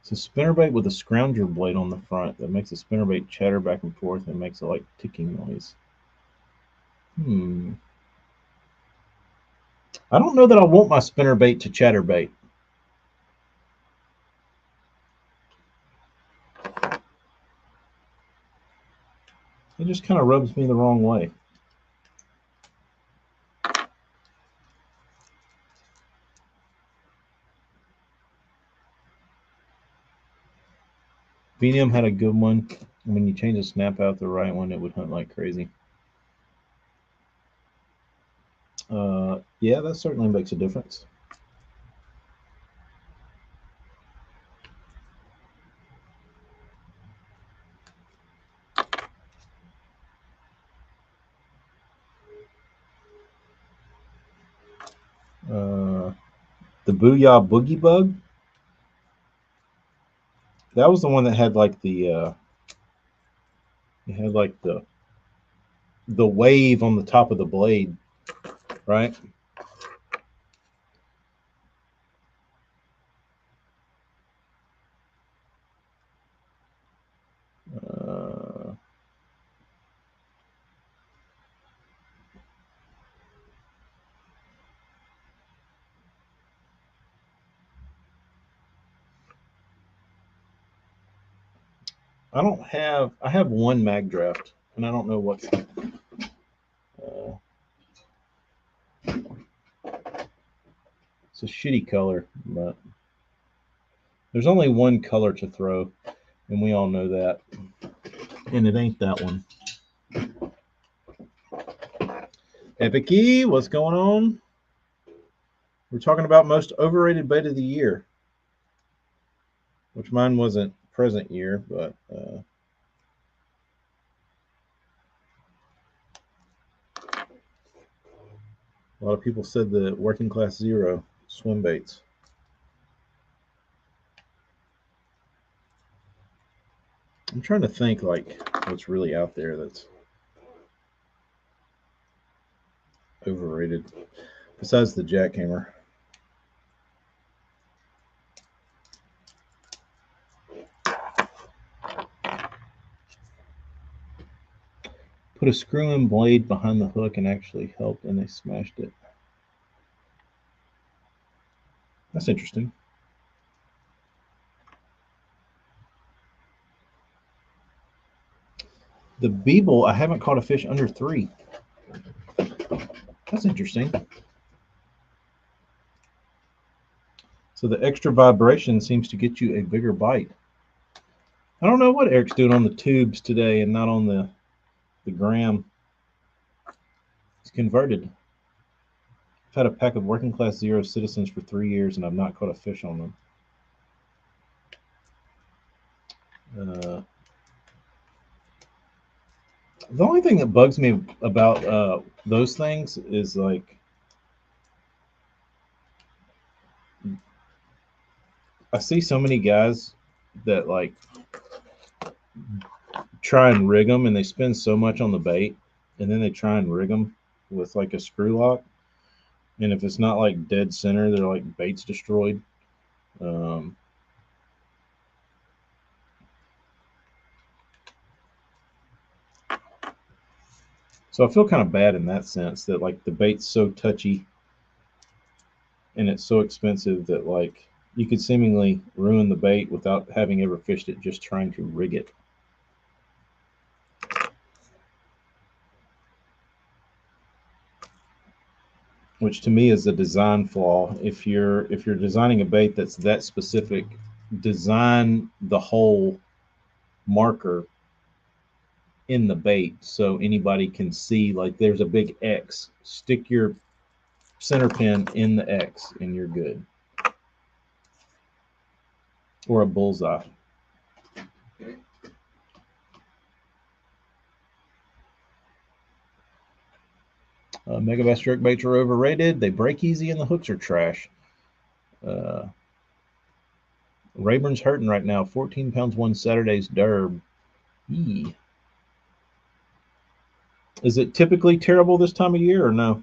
[SPEAKER 1] It's a spinnerbait with a scrounger blade on the front that makes the spinnerbait chatter back and forth and makes a like ticking noise. I don't know that I want my spinnerbait to chatterbait. It just kind of rubs me the wrong way. VNM had a good one. When you change the snap out the right one, it would hunt like crazy. Yeah, that certainly makes a difference. The Booyah Boogie Bug. That was the one that had like the it had like the wave on the top of the blade, right? I have one mag draft, and I don't know what. It's a shitty color, but there's only one color to throw, and we all know that. And it ain't that one. Epic E, what's going on? We're talking about most overrated bait of the year, which mine wasn't present year, but a lot of people said the Working Class Zero swim baits. I'm trying to think like what's really out there that's overrated besides the jackhammer. Put a screw-in blade behind the hook and actually helped, and they smashed it. That's interesting. The Beeble, I haven't caught a fish under 3. That's interesting. So the extra vibration seems to get you a bigger bite. I don't know what Eric's doing on the tubes today and not on the gram. He's converted. I've had a pack of Working Class Zero Citizens for 3 years, and I've not caught a fish on them. The only thing that bugs me about those things is like I see so many guys that like try and rig them, and they spend so much on the bait, and then they try and rig them with like a screw lock, and if it's not like dead center, they're like bait's destroyed. So I feel kind of bad in that sense that like the bait's so touchy and it's so expensive that like you could seemingly ruin the bait without having ever fished it just trying to rig it. Which to me is a design flaw. If you're designing a bait that's that specific, design the whole marker in the bait so anybody can see like there's a big X. Stick your center pin in the X and you're good. Or a bullseye. Megabass jerk baits are overrated. They break easy and the hooks are trash. Rayburn's hurting right now. 14 pounds won Saturday's derb. Eee. Is it typically terrible this time of year or no?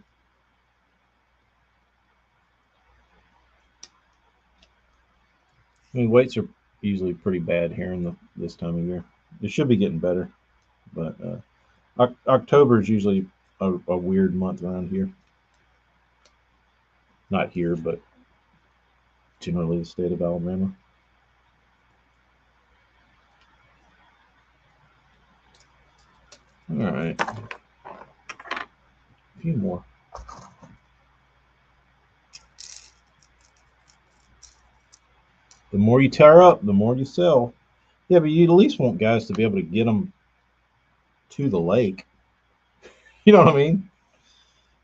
[SPEAKER 1] I mean, weights are usually pretty bad here in this time of year. It should be getting better, but October is usually a weird month around here. Not here, but generally the state of Alabama. All right, a few more. The more you tear up, the more you sell. Yeah, but you at least want guys to be able to get them to the lake. You know what I mean?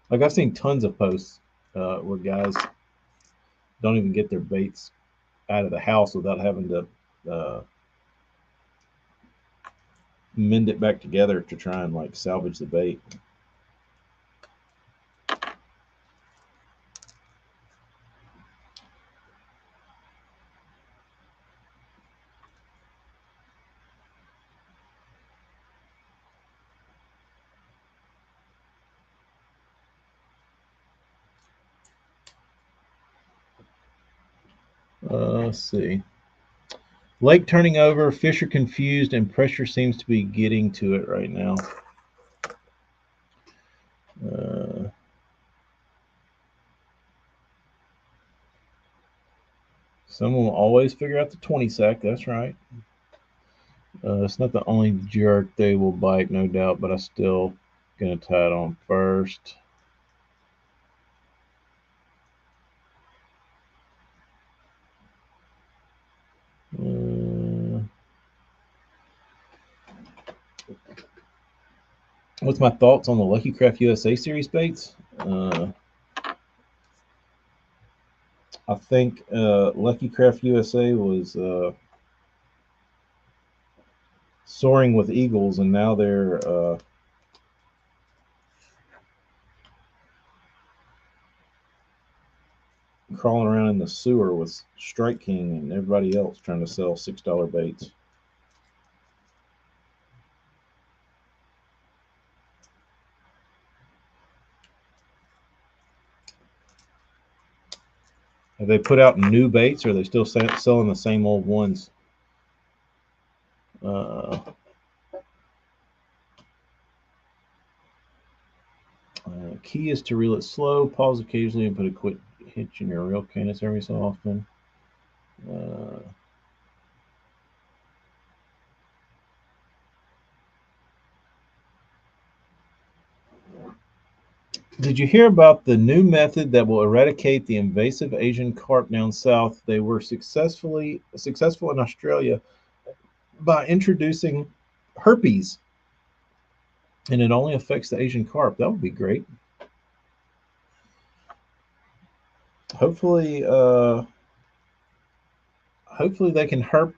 [SPEAKER 1] Like I've seen tons of posts where guys don't even get their baits out of the house without having to mend it back together to try and like salvage the bait. Let's see. Lake turning over, fish are confused, and pressure seems to be getting to it right now. Someone will always figure out the 20 sack. That's right. It's not the only jerk they will bite, no doubt, but I still gonna tie it on first. What's my thoughts on the Lucky Craft USA series baits? I think Lucky Craft USA was soaring with eagles, and now they're crawling around in the sewer with Strike King and everybody else trying to sell $6 baits. Have they put out new baits, or are they still selling the same old ones? Key is to reel it slow, pause occasionally, and put a quick hitch in your reel canis every so often. Did you hear about the new method that will eradicate the invasive Asian carp down south? They were successful in Australia by introducing herpes, and it only affects the Asian carp. That would be great. Hopefully, hopefully they can herp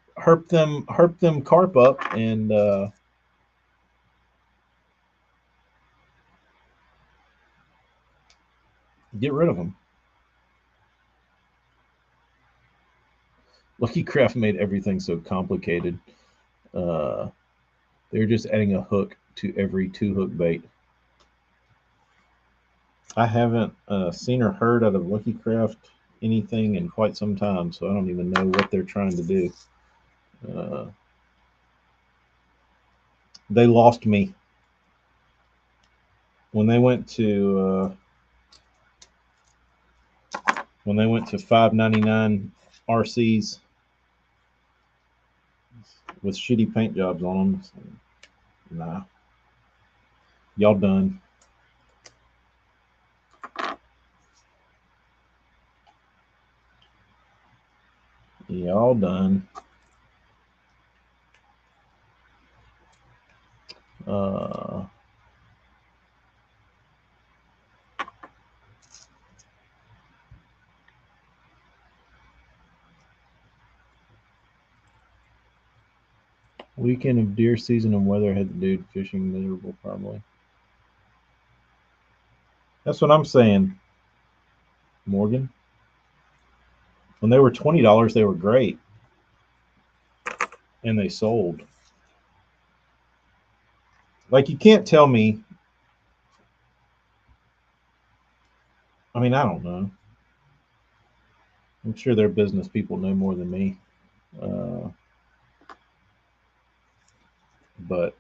[SPEAKER 1] them carp up and get rid of them. Lucky Craft made everything so complicated. They're just adding a hook to every 2-hook bait. I haven't seen or heard out of Lucky Craft anything in quite some time, so I don't even know what they're trying to do. They lost me when they went to $5.99 RCs with shitty paint jobs on them. So, nah, y'all done. Y'all done. Weekend of deer season and weather had the dude fishing miserable, probably. That's what I'm saying, Morgan. When they were $20, they were great, and they sold. Like, you can't tell me. I mean, I don't know. I'm sure their business people know more than me. But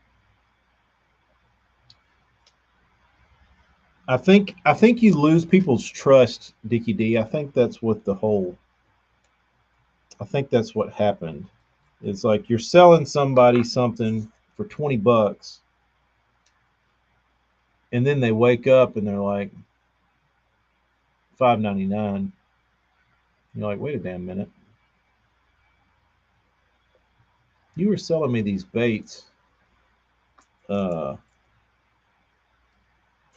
[SPEAKER 1] I think you lose people's trust, Dickie D. I think that's what happened. It's like you're selling somebody something for $20, and then they wake up and they're like $5.99. You're like, wait a damn minute. You were selling me these baits for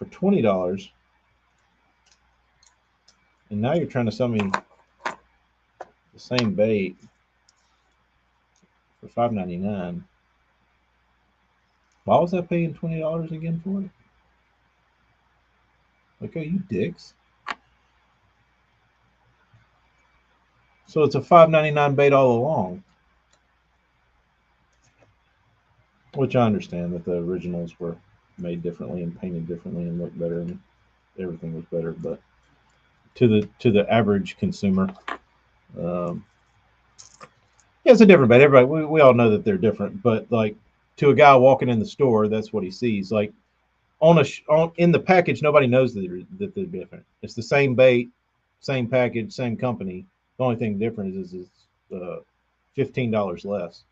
[SPEAKER 1] $20, and now you're trying to sell me the same bait for $5.99. Why was I paying $20 again for it? Like, oh, you dicks. So it's a $5.99 bait all along. Which I understand that the originals were made differently and painted differently and looked better and everything was better, but to the average consumer, Yeah, it's a different bait. Everybody, we all know that they're different, but like to a guy walking in the store, that's what he sees. Like on in the package, nobody knows that they're different. It's the same bait, same package, same company. The only thing different is it's $15 less,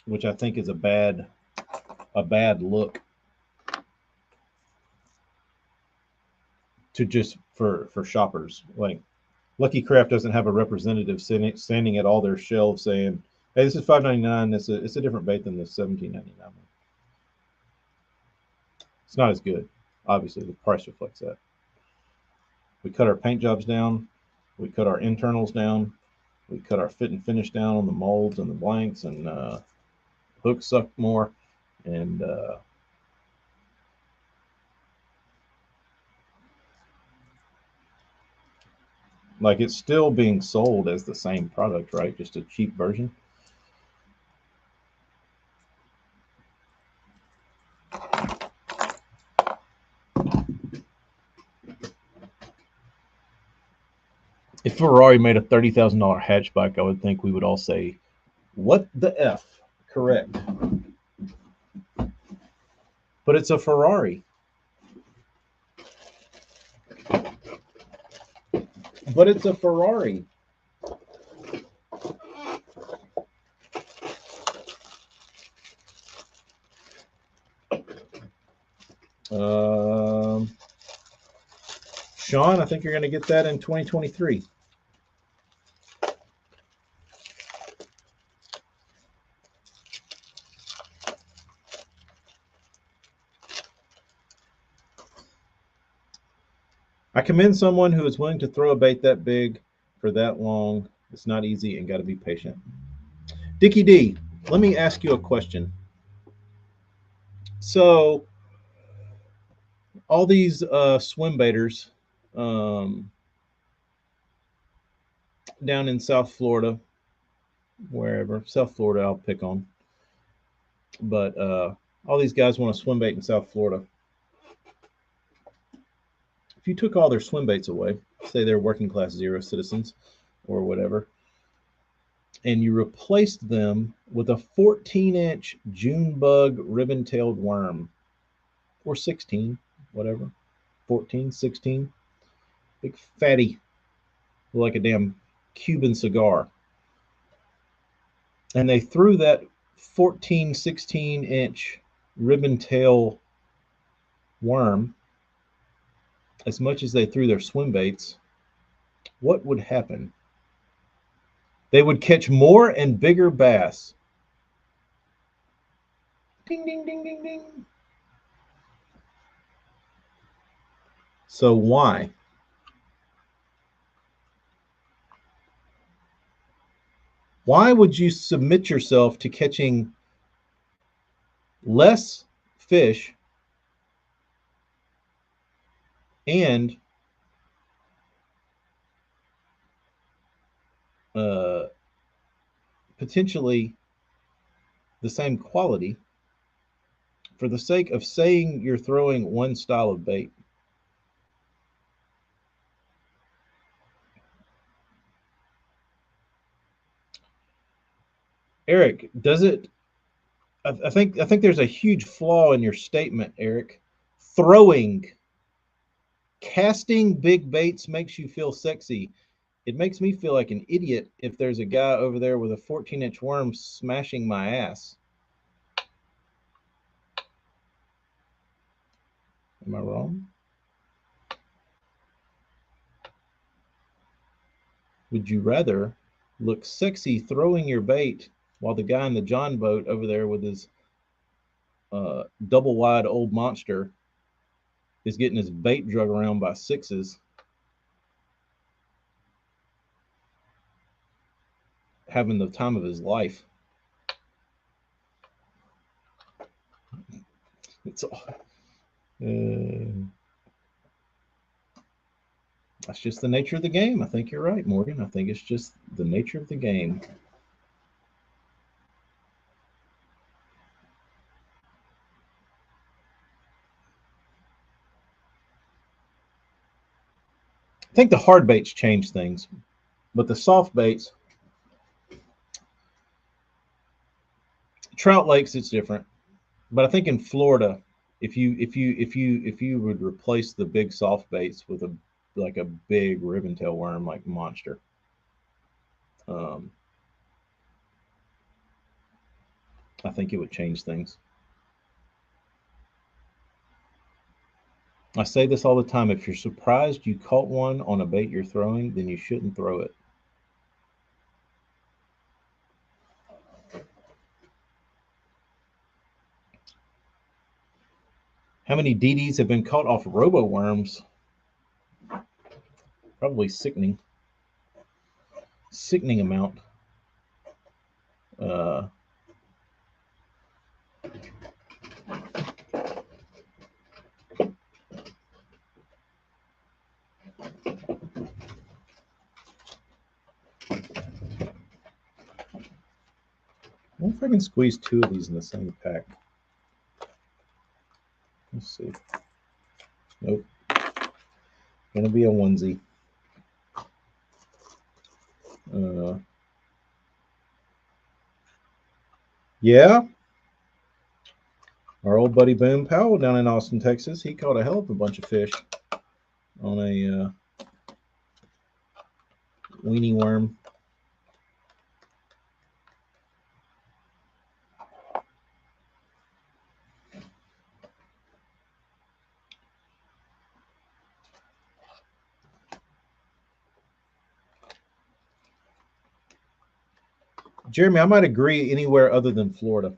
[SPEAKER 1] which I think is a bad look to just for shoppers. Like Lucky Craft doesn't have a representative standing at all their shelves saying, "Hey, this is $5.99. It's a different bait than this $17.99." It's not as good. Obviously, the price reflects that. We cut our paint jobs down. We cut our internals down. We cut our fit and finish down on the molds and the blanks, and hooks suck more. And like it's still being sold as the same product, right? Just a cheap version. If Ferrari made a $30,000 hatchback, I would think we would all say, "What the f?" Correct. But it's a Ferrari. But it's a Ferrari. Um, Sean, I think you're going to get that in 2023. I commend someone who is willing to throw a bait that big for that long. It's not easy and got to be patient. Dickie D, let me ask you a question. So, all these swim baiters um, down in South Florida, wherever, South Florida, I'll pick on, but all these guys want to swim bait in South Florida. If you took all their swim baits away, say they're working class zero citizens or whatever, and you replaced them with a 14-inch June bug ribbon tailed worm, or 16, whatever, 14, 16, big fatty, like a damn Cuban cigar. And they threw that 14, 16-inch ribbon tail worm as much as they threw their swim baits, what would happen? They would catch more and bigger bass. Ding, ding, ding, ding, ding. So why? Why would you submit yourself to catching less fish and uh, potentially the same quality for the sake of saying you're throwing one style of bait? Eric, does it? I think there's a huge flaw in your statement, Eric. Throwing, casting big baits makes you feel sexy. It makes me feel like an idiot if there's a guy over there with a 14-inch worm smashing my ass. Am I wrong? Would you rather look sexy throwing your bait while the guy in the John boat over there with his double wide old monster is getting his bait drug around by sixes, having the time of his life? It's that's just the nature of the game. I think you're right, Morgan. I think it's just the nature of the game. I think the hard baits change things, but the soft baits, trout lakes, it's different. But I think in Florida, if you would replace the big soft baits with a big ribbon tail worm like monster, um, I think it would change things. I say this all the time. If you're surprised you caught one on a bait you're throwing, then you shouldn't throw it. How many DDs have been caught off robo worms? Probably sickening amount. Uh, I wonder if I can squeeze two of these in the same pack. Let's see. Nope. Gonna be a onesie. Yeah. Our old buddy Boom Powell down in Austin, Texas, he caught a hell of a bunch of fish on a weenie worm. Jeremy, I might agree anywhere other than Florida.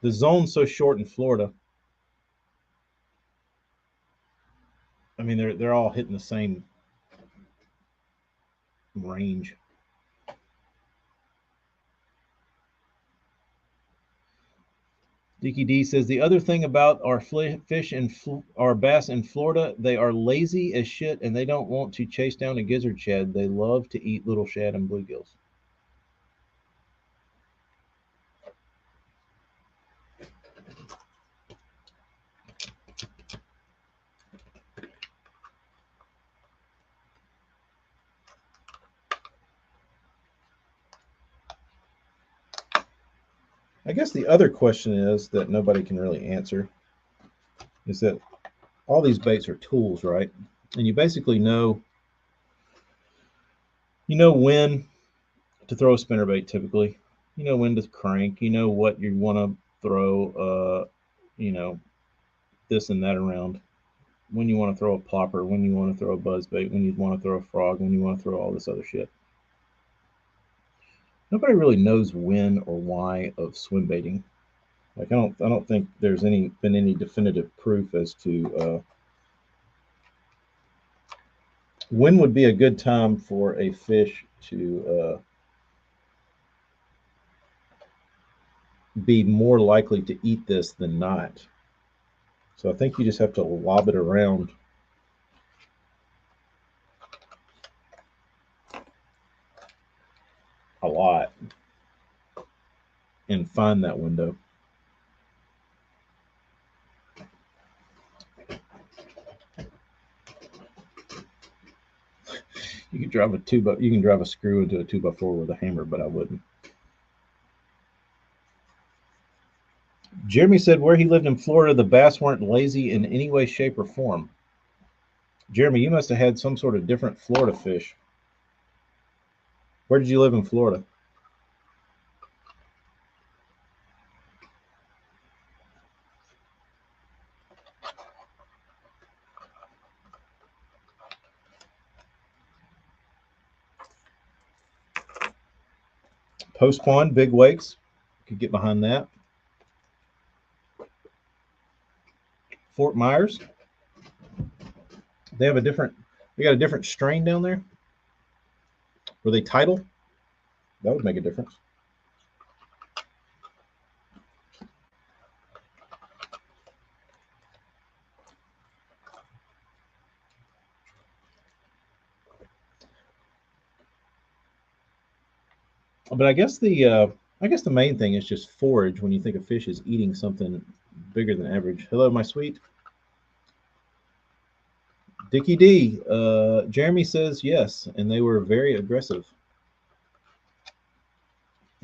[SPEAKER 1] The zone's so short in Florida. I mean, they're all hitting the same range. Dicky D says the other thing about our fish and our bass in Florida, they are lazy as shit and they don't want to chase down a gizzard shad. They love to eat little shad and bluegills. I guess the other question is that nobody can really answer is that all these baits are tools, right? And you basically know when to throw a spinnerbait typically. You know when to crank, you know what you want to throw this and that around. When you want to throw a plopper, when you want to throw a buzzbait, when you want to throw a frog, when you want to throw all this other shit. Nobody really knows when or why of swim baiting. Like I don't think there's been any definitive proof as to when would be a good time for a fish to be more likely to eat this than not. So I think you just have to lob it around a lot and find that window. You can drive a screw into a 2x4 with a hammer, but I wouldn't. Jeremy said where he lived in Florida, the bass weren't lazy in any way, shape, or form. Jeremy, you must have had some sort of different Florida fish. Where did you live in Florida? Post Pond, big wakes. Could get behind that. Fort Myers. They got a different strain down there. Were they tidal? That would make a difference. But I guess the main thing is just forage when you think a fish is eating something bigger than average. Hello, my sweet. Dickie D, Jeremy says yes, and they were very aggressive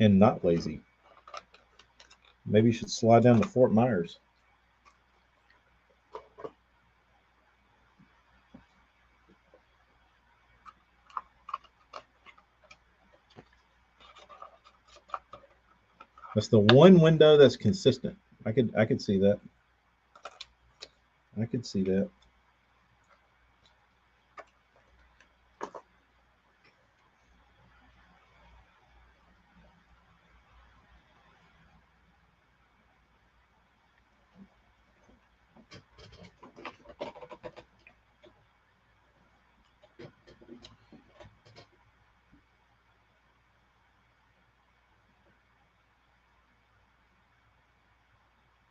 [SPEAKER 1] and not lazy. Maybe you should slide down to Fort Myers. That's the one window that's consistent. I could see that. I could see that.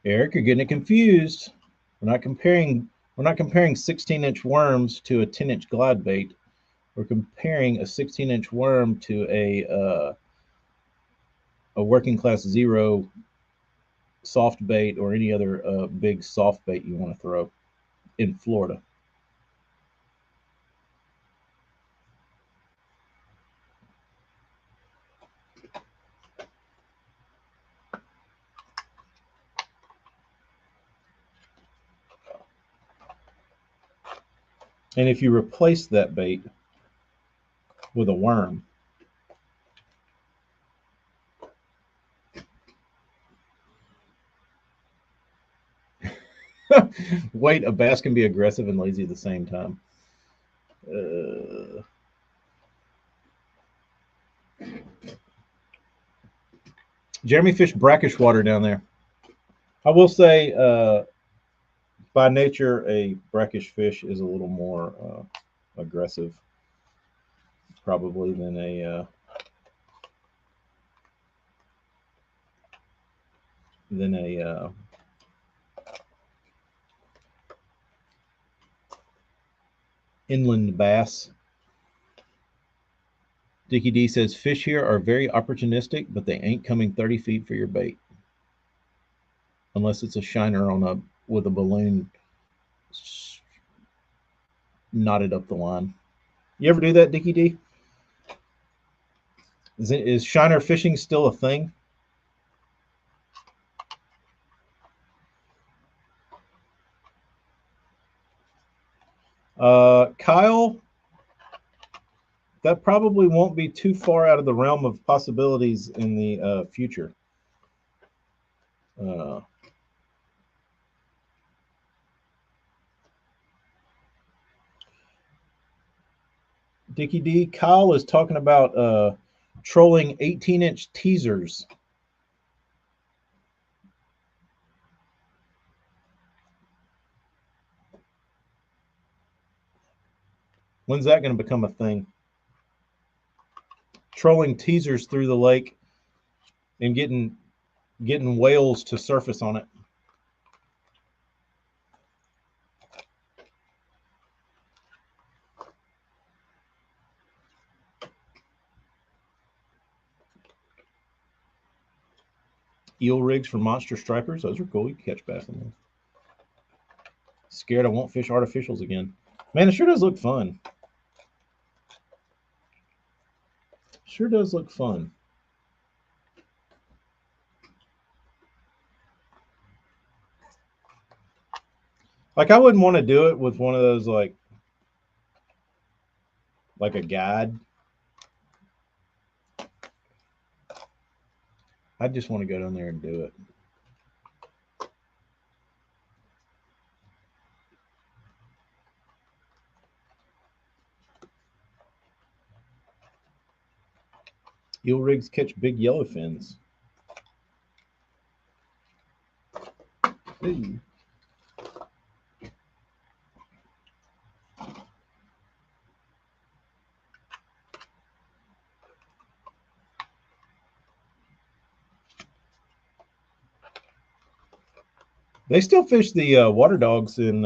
[SPEAKER 1] Eric, you're getting it confused. We're not comparing 16-inch worms to a 10-inch glide bait. We're comparing a 16-inch worm to a working class zero soft bait or any other big soft bait you want to throw in Florida. And if you replace that bait with a worm, wait, a bass can be aggressive and lazy at the same time. Jeremy fished brackish water down there. I will say, by nature, a brackish fish is a little more aggressive, probably, than a inland bass. Dickie D says fish here are very opportunistic, but they ain't coming 30 feet for your bait unless it's a shiner with a balloon knotted up the line. You ever do that, Dickie D? Is shiner fishing still a thing? Kyle, that probably won't be too far out of the realm of possibilities in the future. Dickie D, Kyle is talking about trolling 18-inch teasers. When's that going to become a thing? Trolling teasers through the lake and getting whales to surface on it. Eel rigs for monster stripers. Those are cool. You can catch bass in those. Scared I won't fish artificials again. Man, it sure does look fun. Sure does look fun. Like, I wouldn't want to do it with one of those like a guide. I just want to go down there and do it. Eel rigs catch big yellowfins. Hey. They still fish the water dogs in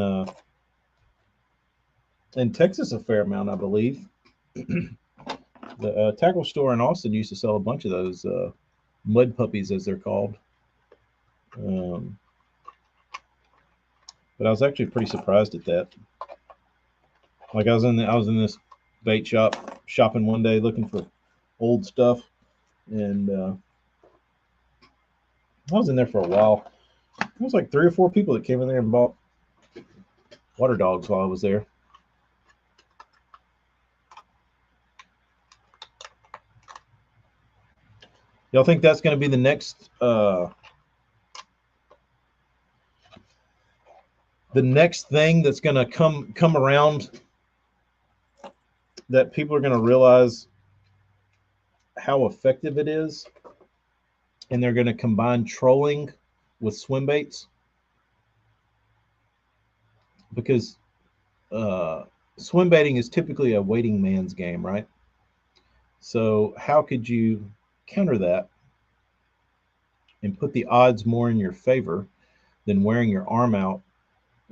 [SPEAKER 1] Texas a fair amount, I believe. The tackle store in Austin used to sell a bunch of those mud puppies, as they're called. But I was actually pretty surprised at that. Like I was in this bait shop shopping one day looking for old stuff, and I was in there for a while. There was like 3 or 4 people that came in there and bought water dogs while I was there. Y'all think that's going to be the next thing that's going to come around, that people are going to realize how effective it is, and they're going to combine trolling with swim baits? Because swim baiting is typically a waiting man's game, right? So how could you counter that and put the odds more in your favor than wearing your arm out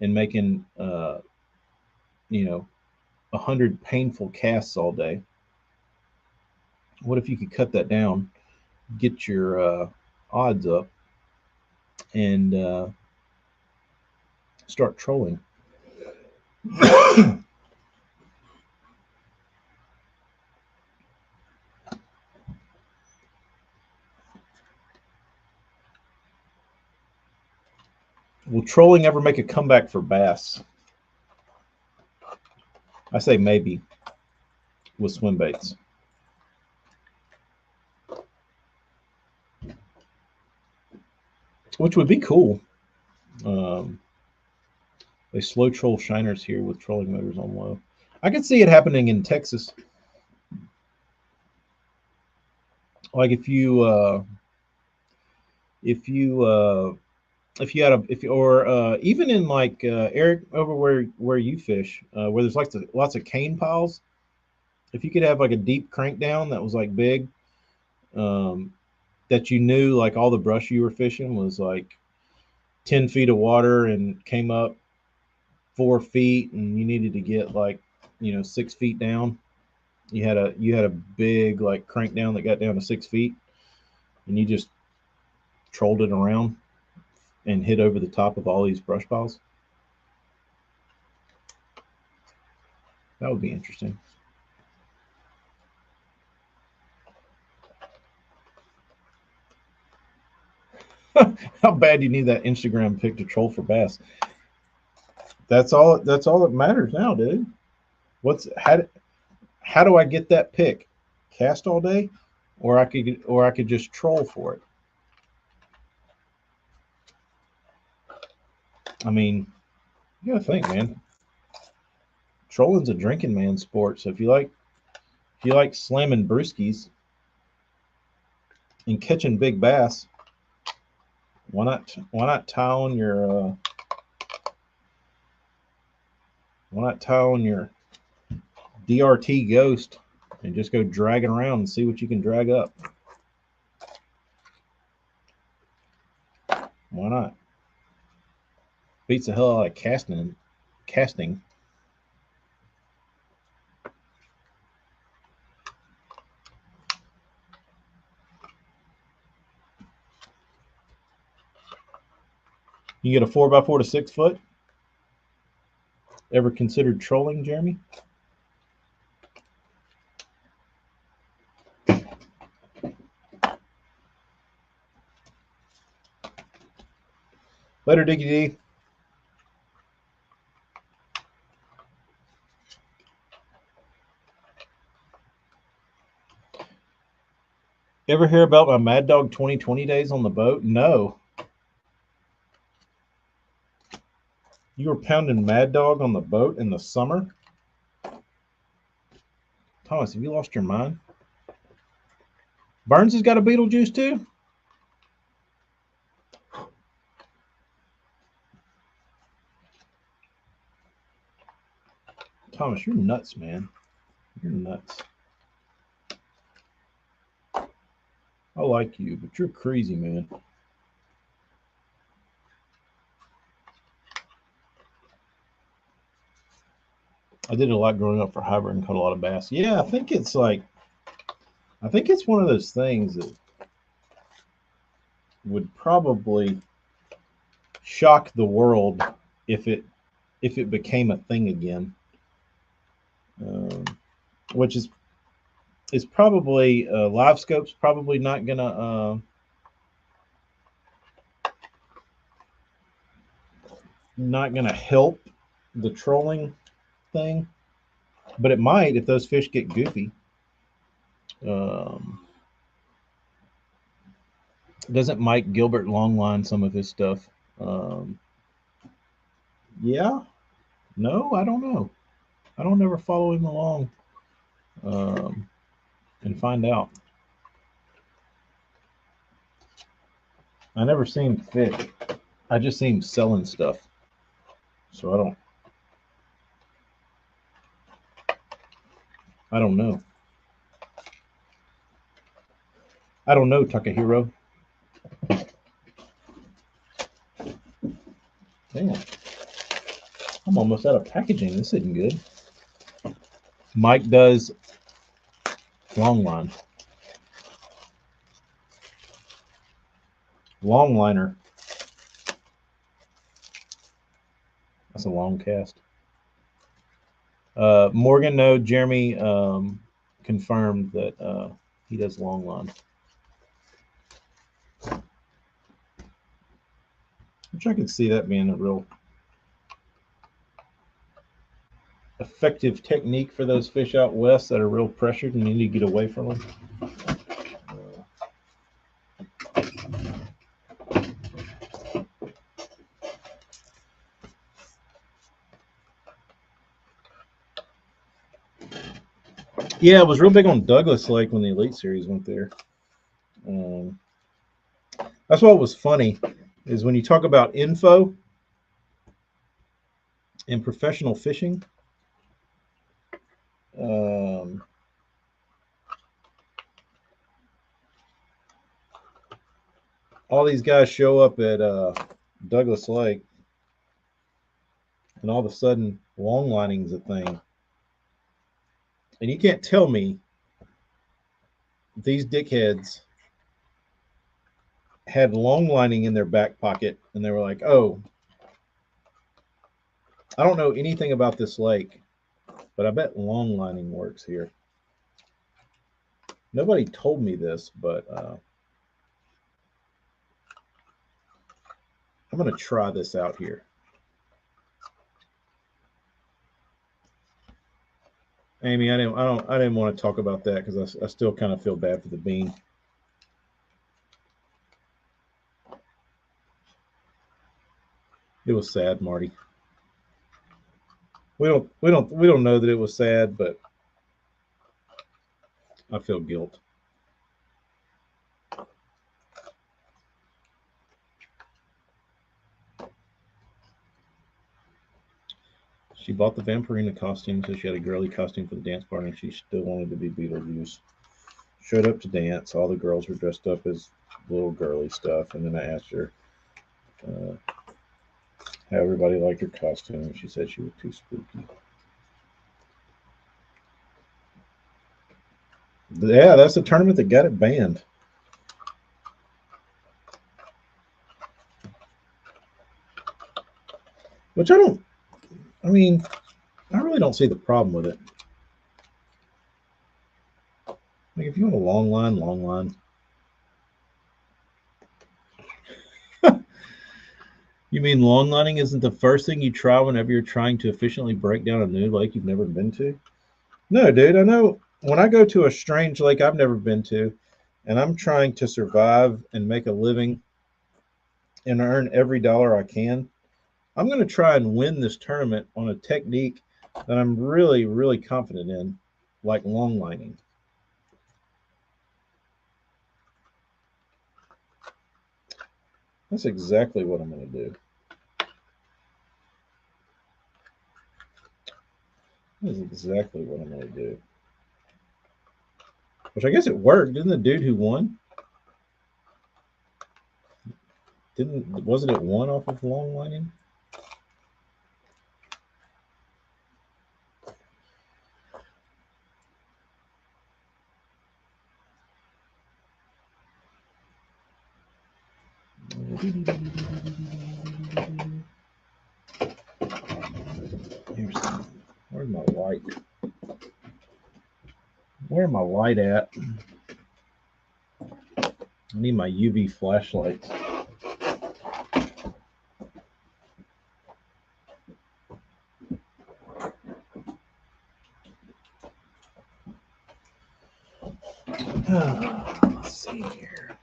[SPEAKER 1] and making 100 painful casts all day? What if you could cut that down, get your odds up, and start trolling? Will trolling ever make a comeback for bass? I say maybe, with swim baits. Which would be cool. They slow troll shiners here with trolling motors on low. I could see it happening in Texas. Like if you had even in like Eric, over where you fish, where there's like lots of cane piles, if you could have like a deep crank down that was like big, that you knew like all the brush you were fishing was like 10 feet of water and came up 4 feet, and you needed to get like 6 feet down. You had a big like crank down that got down to 6 feet, and you just trolled it around and hit over the top of all these brush piles. That would be interesting. How bad do you need that Instagram pic to troll for bass? That's all that matters now, dude. How do I get that pic? Cast all day, or I could just troll for it. I mean, you gotta think, man. Trolling's a drinking man's sport. So if you like slamming brewskis and catching big bass, why not tie on your DRT Ghost and just go dragging around and see what you can drag up? Why not? Beats the hell out of casting. You get a 4x4 to 6 foot. Ever considered trolling, Jeremy? Later, Diggy D. Ever hear about my Mad Dog 2020 days on the boat? No. You were pounding Mad Dog on the boat in the summer? Thomas, have you lost your mind? Burns has got a Beetlejuice too? Thomas, you're nuts, man. You're nuts. I like you, but you're crazy, man. I did a lot growing up for Hybrid and caught a lot of bass. Yeah, I think it's one of those things that would probably shock the world if it became a thing again. which is probably live scope's probably not gonna help the trolling thing, but it might if those fish get goofy. Doesn't Mike Gilbert longline some of his stuff? Yeah, no, I don't know. I don't ever follow him along and find out. I never see him fish. I just see him selling stuff. So I don't know. I don't know, Takahiro. Damn. I'm almost out of packaging. This isn't good. Mike does longline. Longliner. That's a long cast. Morgan, no. Jeremy confirmed that he does longline. Which I could see that being a real effective technique for those fish out west that are real pressured and need to get away from them. Yeah, it was real big on Douglas Lake when the Elite Series went there. That's what was funny is when you talk about info in professional fishing. All these guys show up at Douglas Lake, and all of a sudden, longlining's a thing. And you can't tell me these dickheads had longlining in their back pocket, and they were like, "Oh, I don't know anything about this lake, but I bet longlining works here." Nobody told me this, but I'm going to try this out here. Amy, I didn't want to talk about that because I still kind of feel bad for the bean. It was sad, Marty. We don't know that it was sad, but I feel guilt. She bought the Vampirina costume, so she had a girly costume for the dance party, and she still wanted to be Beetlejuice. Showed up to dance. All the girls were dressed up as little girly stuff, and then I asked her how everybody liked her costume, and she said she was too spooky. Yeah, that's the tournament that got it banned. Which I really don't see the problem with it. Like, if you want a long line. You mean longlining isn't the first thing you try whenever you're trying to efficiently break down a new lake you've never been to? No, dude, I know when I go to a strange lake I've never been to, and I'm trying to survive and make a living and earn every dollar I can, I'm going to try and win this tournament on a technique that I'm really, really confident in, like longlining. That's exactly what I'm going to do. That's exactly what I'm going to do. Which I guess it worked. Didn't the dude who won? Wasn't it one off of longlining? Where's my light? Where my light at? I need my UV flashlights. Let's see here.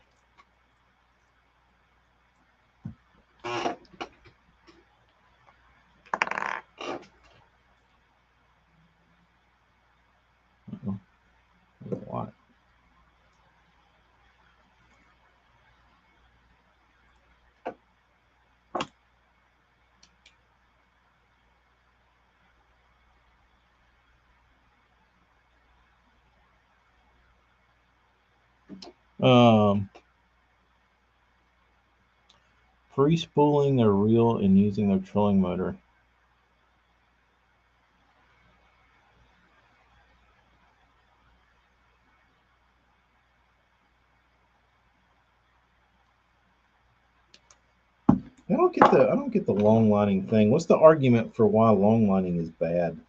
[SPEAKER 1] What? Free spooling their reel and using their trolling motor. I don't get the long lining thing. What's the argument for why long lining is bad?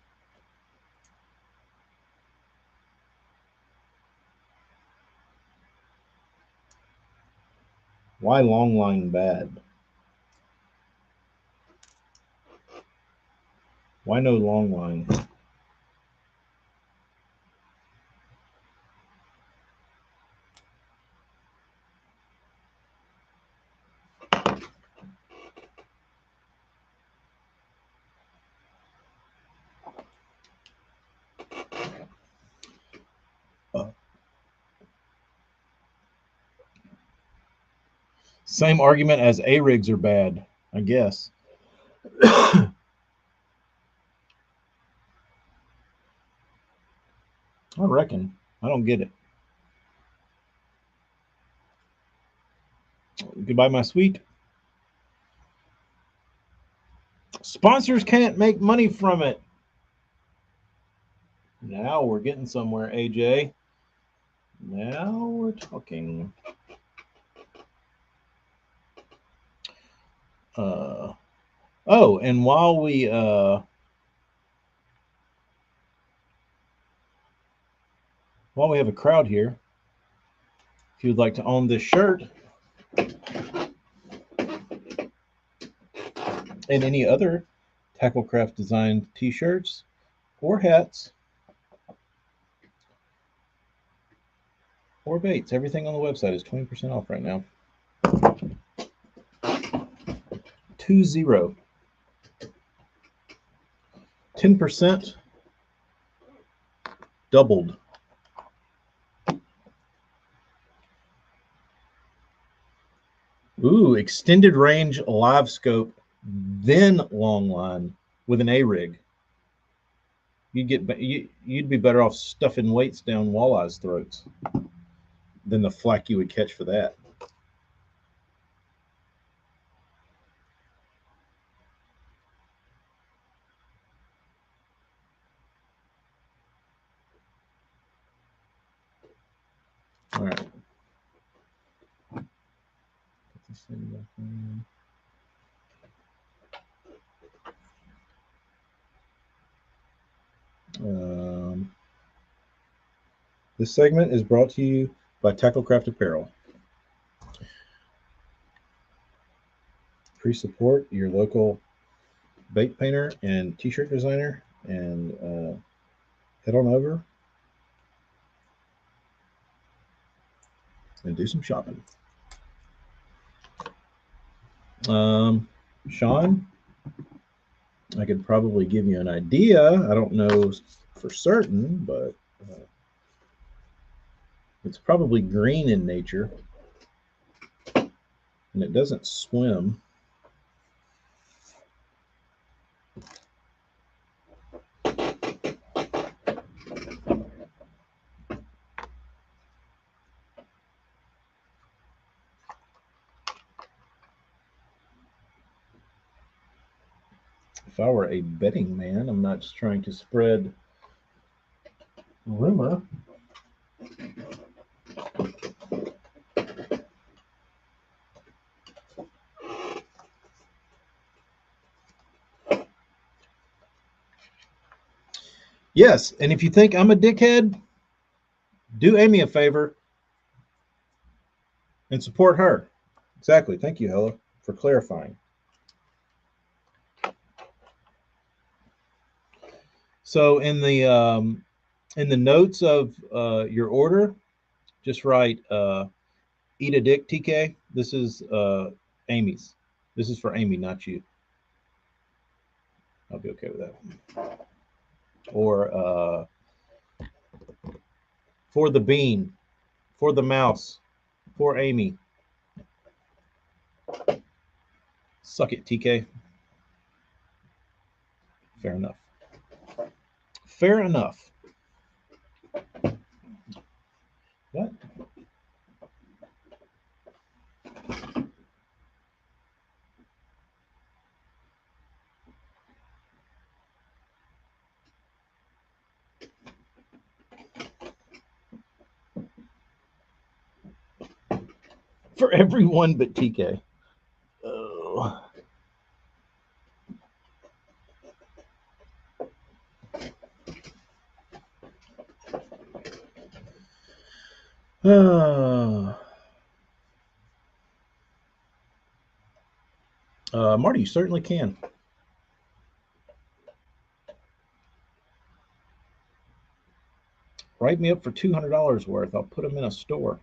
[SPEAKER 1] Why long line bad? Why no long line? Same argument as A-rigs are bad, I guess. I reckon. I don't get it. Goodbye, my sweet. Sponsors can't make money from it. Now we're getting somewhere, AJ. Now we're talking. Oh, and while we have a crowd here, if you'd like to own this shirt and any other Tacklecraft designed t-shirts or hats or baits, everything on the website is 20% off right now. 20. 10% doubled. Ooh, extended range live scope, then long line with an A-rig. You'd be better off stuffing weights down walleyes' throats than the flack you would catch for that. All right. This segment is brought to you by Tacklecraft Apparel. Please support your local bait painter and t-shirt designer and head on over and do some shopping. Sean, I could probably give you an idea. I don't know for certain, but it's probably green in nature, and it doesn't swim. If I were a betting man, I'm not just trying to spread rumor. Yes, and if you think I'm a dickhead, Do Amy a favor and support her. Exactly. Thank you, Hella, for clarifying. So in the notes of your order, just write "Eat a dick, TK." This is Amy's. This is for Amy, not you. I'll be okay with that. Or for the bean, for the mouse, for Amy. Suck it, TK. Fair enough. Fair enough. What? For everyone but TK. Oh. Marty, you certainly can. Write me up for $200 worth. I'll put them in a store.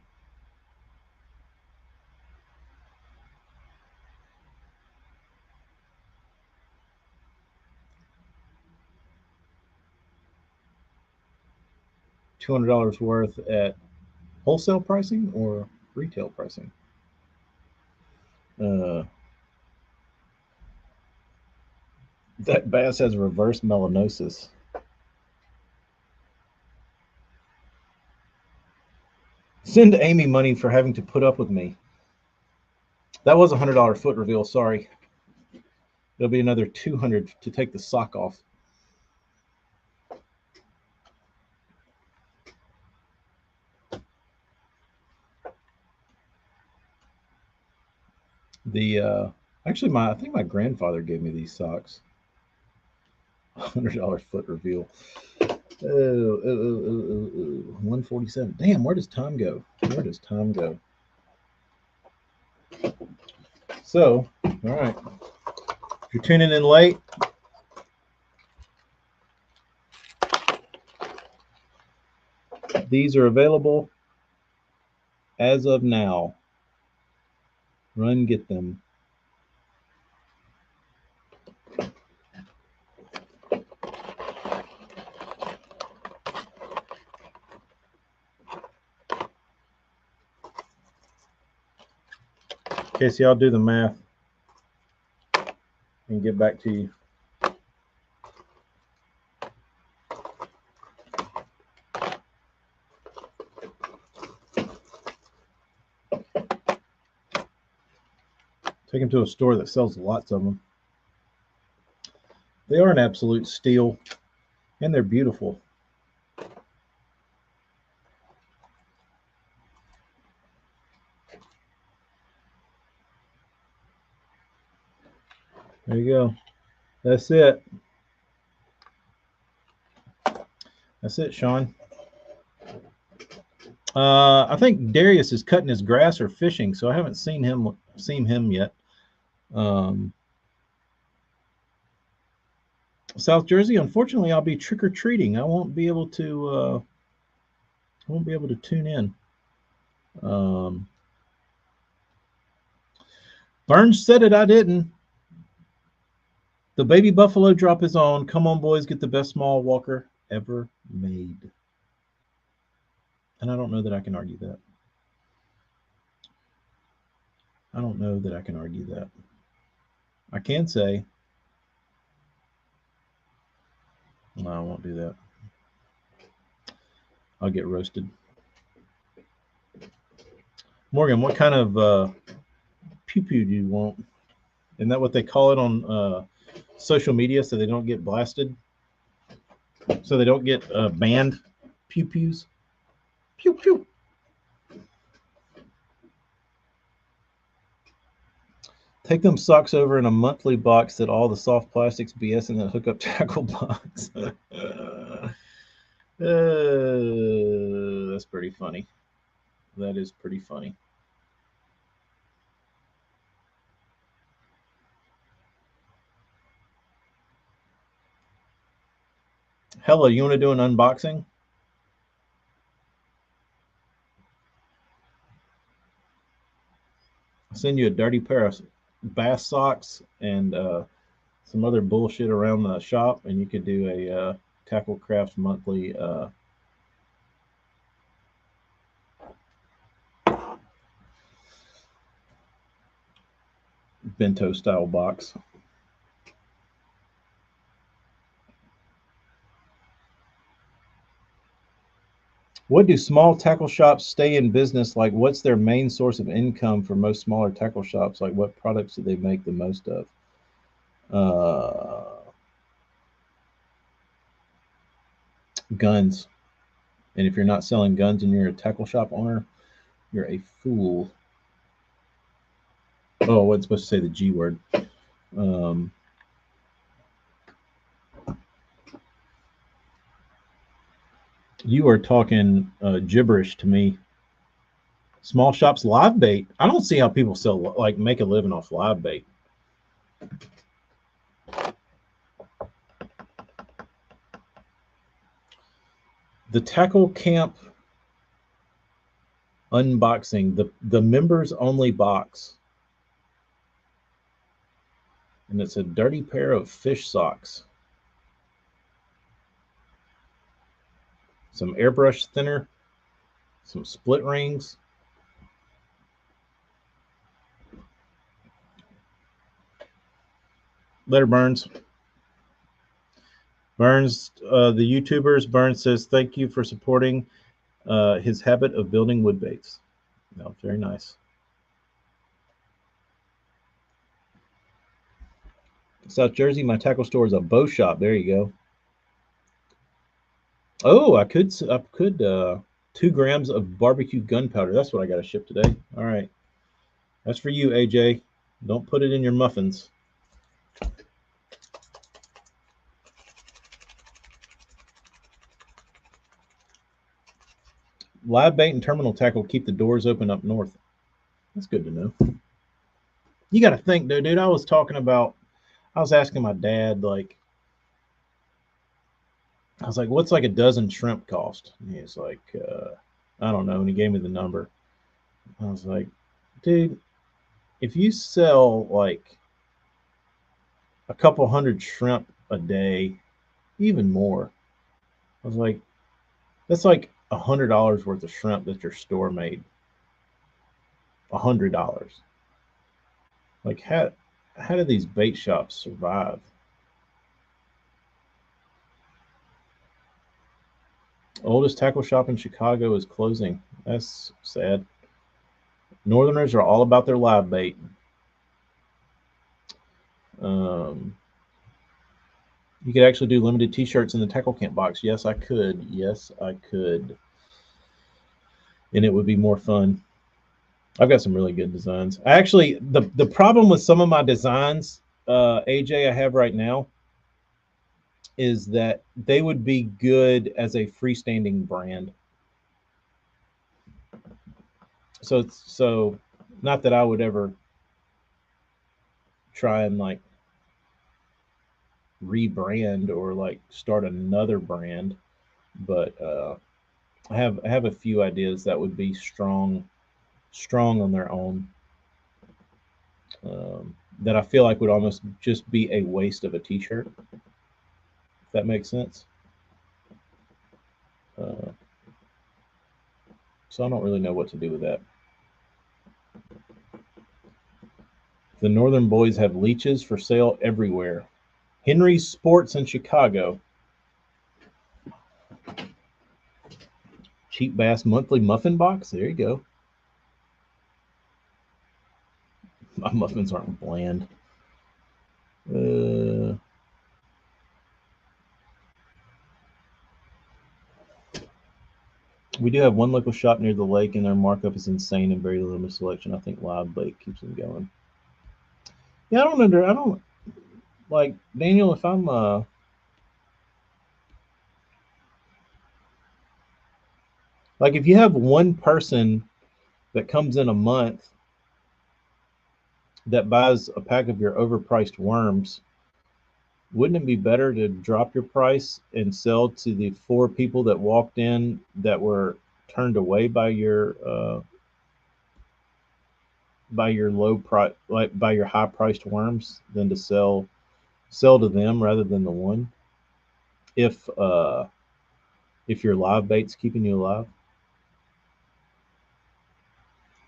[SPEAKER 1] $200 worth at wholesale pricing or retail pricing? That bass has reverse melanosis. Send Amy money for having to put up with me. That was a $100 foot reveal. Sorry. There'll be another 200 to take the sock off. Actually, I think my grandfather gave me these socks. $100 foot reveal. 147. Damn, where does time go? Where does time go? So, all right. If you're tuning in late, these are available as of now. Run, get them. Casey, I'll do the math and get back to you. Take them to a store that sells lots of them. They are an absolute steal, and they're beautiful. There you go. That's it. That's it, Sean. I think Darius is cutting his grass or fishing, so I haven't seen him yet. South Jersey, unfortunately, I'll be trick or treating. I won't be able to. Tune in. Burns said it. I didn't. The baby buffalo drop is on. Come on, boys, get the best small walker ever made. And I don't know that I can argue that. I don't know that I can argue that. I can say, no, I won't do that. I'll get roasted. Morgan, what kind of pew-pew do you want? Isn't that what they call it on social media so they don't get blasted? So they don't get banned? Pew-pews? Pew-pew. Take them socks over in a monthly box that all the soft plastics BS in the hookup tackle box. That's pretty pretty funny. That is pretty funny. Hella, you want to do an unboxing? I'll send you a dirty pair of bass socks and some other bullshit around the shop, and you could do a Tackle Crafts monthly bento style box. What do small tackle shops stay in business? Like, what's their main source of income for most smaller tackle shops? Like, what products do they make the most of? Guns. And if you're not selling guns and you're a tackle shop owner, you're a fool. Oh, I wasn't supposed to say the G word. You are talking gibberish to me. Small shops live bait. I don't see how people sell, like, make a living off live bait. The tackle camp unboxing, the members only box, and it's a dirty pair of fish socks, some airbrush thinner, some split rings. Later, Burns. Burns, the YouTubers. Burns says thank you for supporting his habit of building wood baits. No, very nice. South Jersey, my tackle store is a bow shop. There you go. Oh, I could 2 grams of barbecue gunpowder. That's what I got to ship today. All right. That's for you, AJ. Don't put it in your muffins. Live bait and terminal tackle keep the doors open up north. That's good to know. You got to think, dude. I was asking my dad, like, I was like, what's like a dozen shrimp cost? And he was like, I don't know. And he gave me the number. I was like, dude, if you sell like a couple hundred shrimp a day, even more, I was like, that's like $100 worth of shrimp that your store made. $100. Like, how do these bait shops survive? Oldest tackle shop in Chicago is closing. That's sad. Northerners are all about their live bait. You could actually do limited T-shirts in the tackle camp box. Yes, I could. Yes, I could. And it would be more fun. I've got some really good designs. Actually, the problem with some of my designs, AJ, I have right now, is that they would be good as a freestanding brand. So not that I would ever try and like rebrand or like start another brand, but I have a few ideas that would be strong on their own, that I feel like would almost just be a waste of a t-shirt, if that makes sense. So I don't really know what to do with that. The Northern Boys have leeches for sale everywhere. Henry's Sports in Chicago. Cheap Bass monthly muffin box. There you go. My muffins aren't bland. We do have one local shop near the lake, and their markup is insane and very limited selection. I think live bait keeps them going. Yeah, I don't like, Daniel, if I'm Like if you have one person that comes in a month that buys a pack of your overpriced worms, wouldn't it be better to drop your price and sell to the 4 people that walked in that were turned away by your low price, like by your high priced worms, than to sell to them rather than the one? If your live bait's keeping you alive.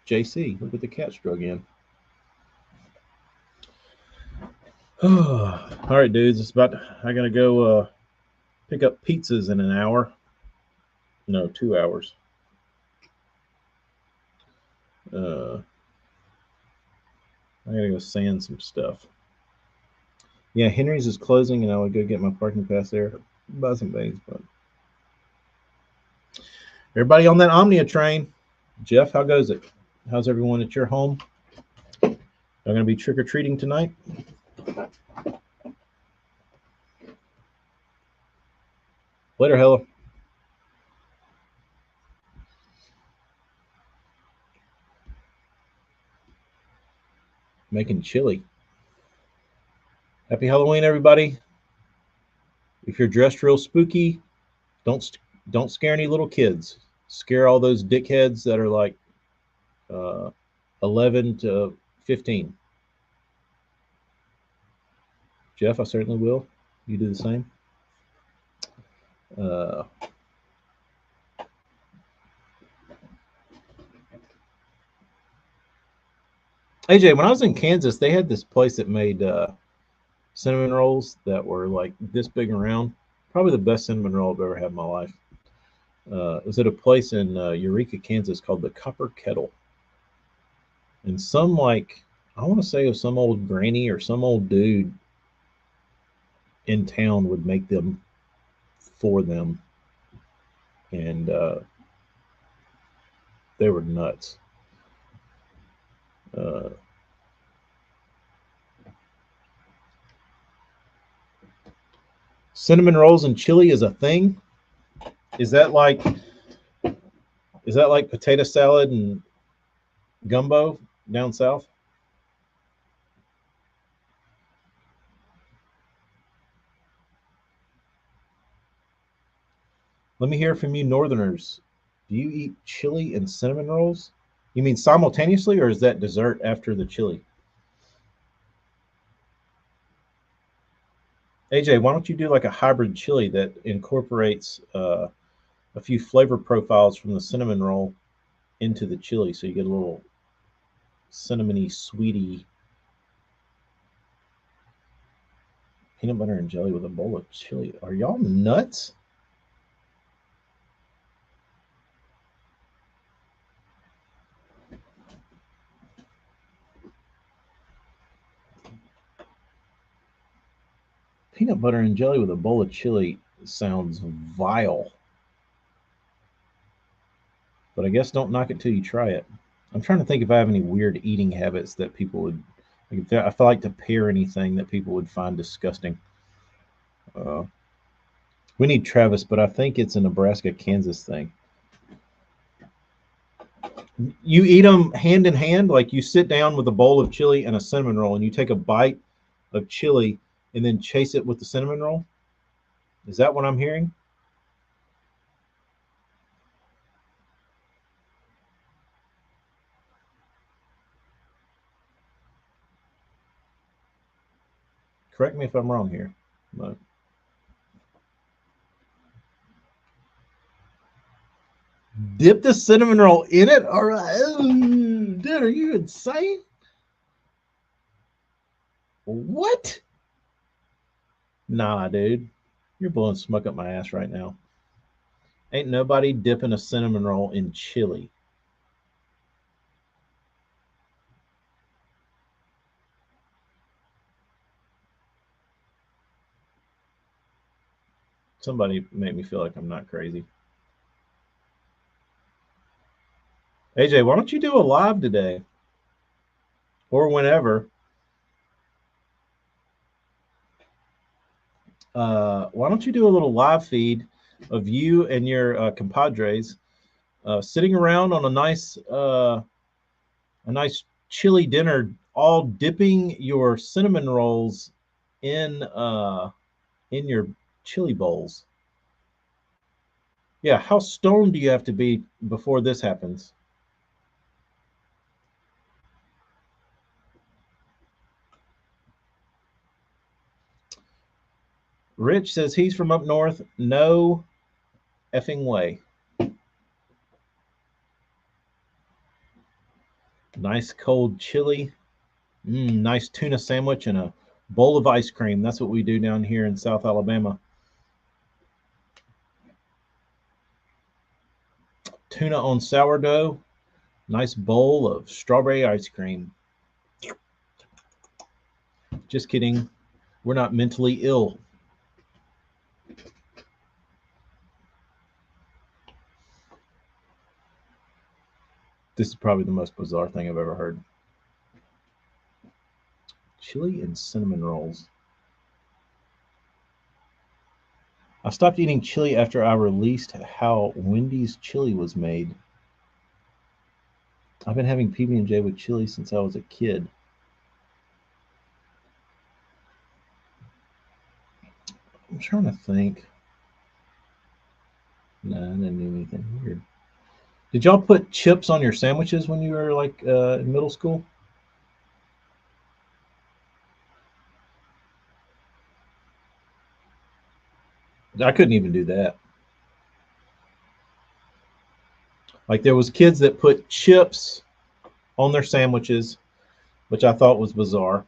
[SPEAKER 1] JC, look at the catch drug in. All right, dudes. I gotta go pick up pizzas in an hour. No, 2 hours. I gotta go sand some stuff. Yeah, Henry's is closing, and I would go get my parking pass there, buy some things. But everybody on that Omnia train. Jeff, how goes it? How's everyone at your home? Are gonna be trick or treating tonight? Later, hello. Making chili. Happy Halloween, everybody. If you're dressed real spooky, don't don't scare any little kids. Scare all those dickheads that are like uh, 11 to 15. Jeff, I certainly will. You do the same. Uh, AJ, when I was in Kansas, they had this place that made cinnamon rolls that were like this big around. Probably the best cinnamon roll I've ever had in my life. It was at a place in Eureka, Kansas called the Copper Kettle. And some, like, I want to say it was some old granny or some old dude in town would make them for them. And they were nuts. Uh, cinnamon rolls and chili is a thing. Is that like potato salad and gumbo down south? Let me hear from you northerners. Do you eat chili and cinnamon rolls? You mean simultaneously, or is that dessert after the chili? AJ, why don't you do like a hybrid chili that incorporates a few flavor profiles from the cinnamon roll into the chili, so you get a little cinnamony, sweety peanut butter and jelly with a bowl of chili. Are y'all nuts? Peanut butter and jelly with a bowl of chili sounds vile. But I guess don't knock it till you try it. I'm trying to think if I have any weird eating habits that people would. Like if I feel like to pair anything that people would find disgusting. Uh, we need Travis, but I think it's a Nebraska Kansas thing. You eat them hand in hand, like you sit down with a bowl of chili and a cinnamon roll, and you take a bite of chili and then chase it with the cinnamon roll. Is that what I'm hearing? Correct me if I'm wrong here. But dip the cinnamon roll in it? All right. Dude, are you insane? What? Nah, dude. You're blowing smoke up my ass right now. Ain't nobody dipping a cinnamon roll in chili. Somebody make me feel like I'm not crazy. AJ, why don't you do a live today? Or whenever. Why don't you do a little live feed of you and your compadres Sitting around on a nice chili dinner, all dipping your cinnamon rolls in your chili bowls. Yeah, how stoned do you have to be before this happens? Rich says he's from up north. No effing way. Nice cold chili. Nice tuna sandwich and a bowl of ice cream. That's what we do down here in South Alabama. Tuna on sourdough. Nice bowl of strawberry ice cream. Just kidding. We're not mentally ill. This is probably the most bizarre thing I've ever heard. Chili and cinnamon rolls. I stopped eating chili after I released how Wendy's chili was made. I've been having PB&J with chili since I was a kid. I'm trying to think. No, I didn't do anything weird. Did y'all put chips on your sandwiches when you were like in middle school? I couldn't even do that. Like there was kids that put chips on their sandwiches, which I thought was bizarre.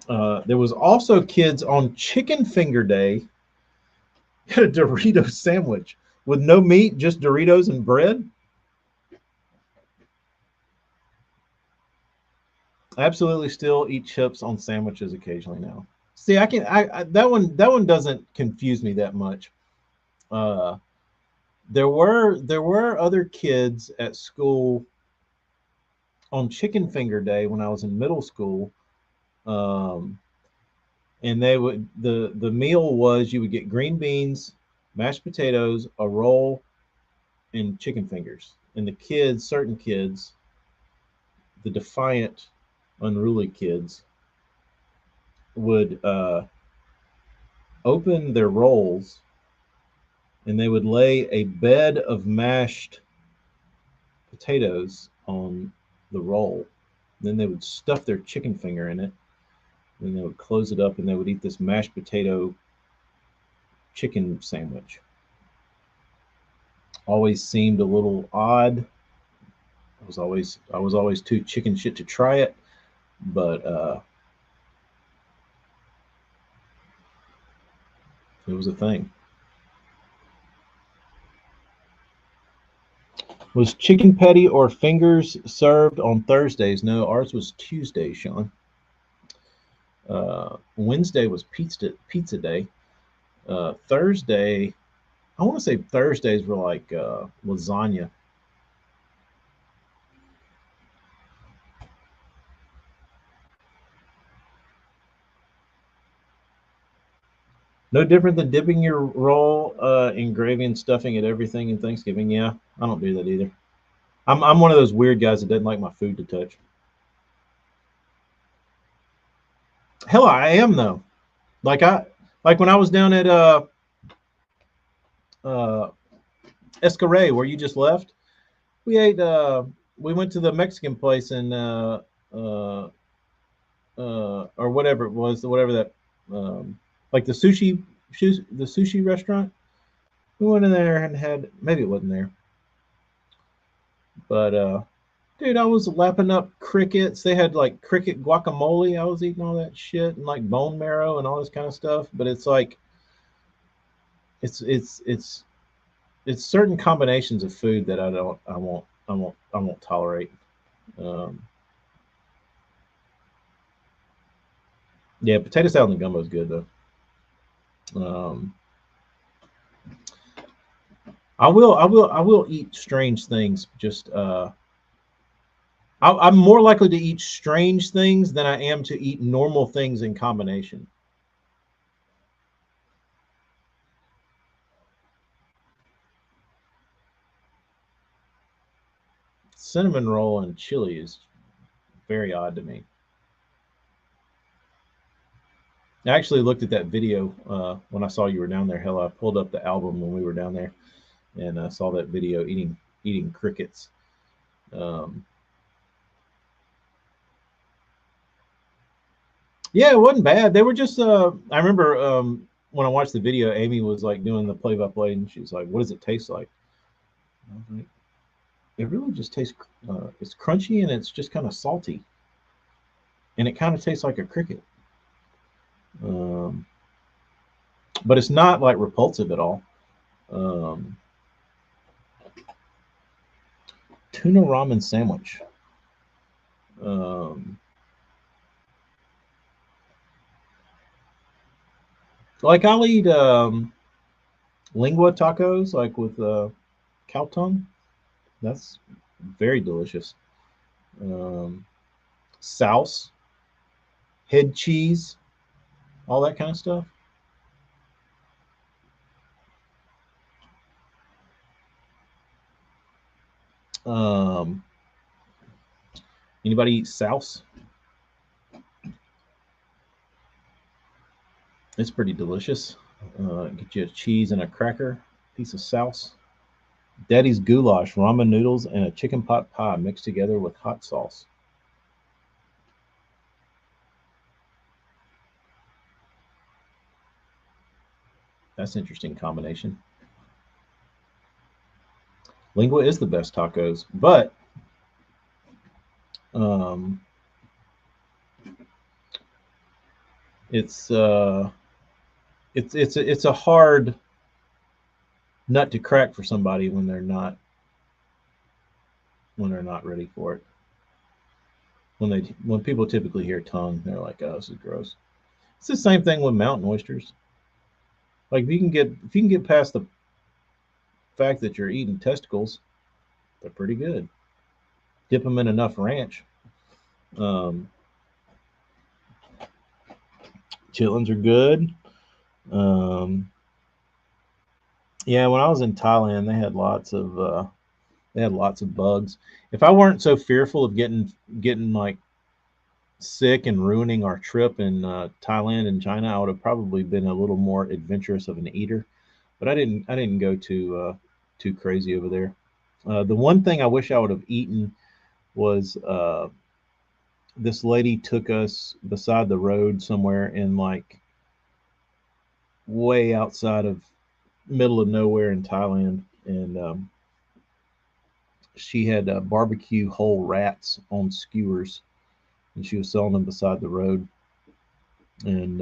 [SPEAKER 1] There was also kids on Chicken Finger Day had a Dorito sandwich with no meat, just Doritos and bread. I absolutely still eat chips on sandwiches occasionally now. See, I that one doesn't confuse me that much. Uh, there were other kids at school on Chicken Finger Day when I was in middle school, um, and the meal was you would get green beans, mashed potatoes, a roll, and chicken fingers. And the kids, certain kids, the defiant, unruly kids, would open their rolls and they would lay a bed of mashed potatoes on the roll. Then they would stuff their chicken finger in it. Then they would close it up and they would eat this mashed potato chicken sandwich. Always seemed a little odd. I was always too chicken shit to try it, but it was a thing. Was chicken patty or fingers served on Thursdays? No, ours was Tuesday, Sean. Wednesday was pizza day. Thursday, I want to say Thursdays were like lasagna. No different than dipping your roll in gravy and stuffing it everything in Thanksgiving. Yeah, I don't do that either. I'm one of those weird guys that doesn't like my food to touch. Hell, I am though. Like like when I was down at uh Escarret where you just left, we ate we went to the Mexican place and uh or whatever it was, whatever that like the sushi restaurant. We went in there and had, maybe it wasn't there, but dude, I was lapping up crickets. They had like cricket guacamole. I was eating all that shit and like bone marrow and all this kind of stuff. But it's like it's it's it's it's certain combinations of food that I won't tolerate. Um, yeah, potato salad and gumbo is good though. Um, I will eat strange things. Just I'm more likely to eat strange things than I am to eat normal things in combination. cinnamon roll and chili is very odd to me. I actually looked at that video when I saw you were down there. Hell, I pulled up the album when we were down there, and I saw that video eating crickets. Yeah, it wasn't bad. They were just. I remember when I watched the video, Amy was like doing the play-by-play, and she was like, "What does it taste like?" I was like, it really just tastes. It's crunchy and it's just kind of salty, and it kind of tastes like a cricket. But it's not like repulsive at all. Tuna ramen sandwich. Like I'll eat lingua tacos, like with cow tongue. That's very delicious. Sauce, head cheese, all that kind of stuff. Anybody eat sauce? It's pretty delicious. Get you a cheese and a cracker, piece of sauce. Daddy's goulash, ramen noodles, and a chicken pot pie mixed together with hot sauce. That's an interesting combination. Lingua is the best tacos, but it's a hard nut to crack for somebody when they're not ready for it. When people typically hear tongue, they're like, "Oh, this is gross." It's the same thing with mountain oysters. Like if you can get past the fact that you're eating testicles, they're pretty good. Dip them in enough ranch. Chitlins are good. Yeah, when I was in Thailand, they had lots of bugs. If I weren't so fearful of getting like sick and ruining our trip in Thailand and China, I would have probably been a little more adventurous of an eater. But I didn't go too crazy over there. The one thing I wish I would have eaten was this lady took us beside the road somewhere in like way outside of middle of nowhere in Thailand, and she had barbecue whole rats on skewers, and she was selling them beside the road. And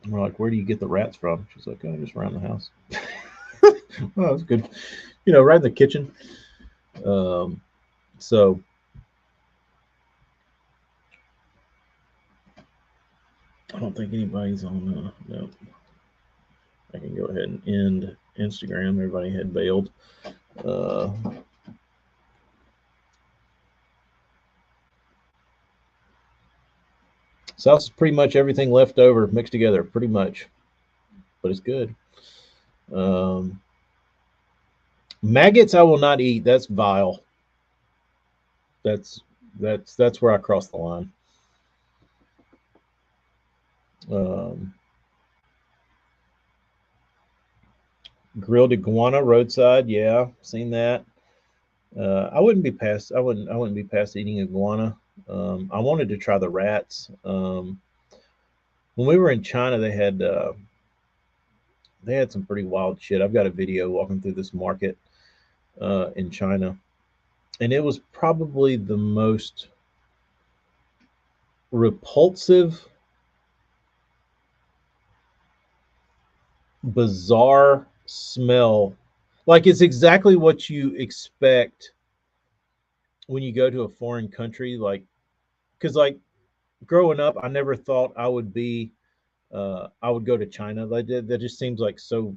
[SPEAKER 1] we're like, "Where do you get the rats from?" She's like, "Oh, just around the house." Well, that's good, right in the kitchen. So I don't think anybody's on. No, I can go ahead and end Instagram. Everybody had bailed. Sauce is pretty much everything left over mixed together, pretty much, but it's good. Maggots I will not eat. That's vile. That's where I cross the line. Grilled iguana roadside, yeah, seen that. I wouldn't be past eating iguana. I wanted to try the rats. When we were in China, they had some pretty wild shit. I've got a video walking through this market in China, and it was probably the most repulsive, bizarre smell. Like it's exactly what you expect when you go to a foreign country. Like, because like growing up, I never thought I would go to China. Like that just seems like so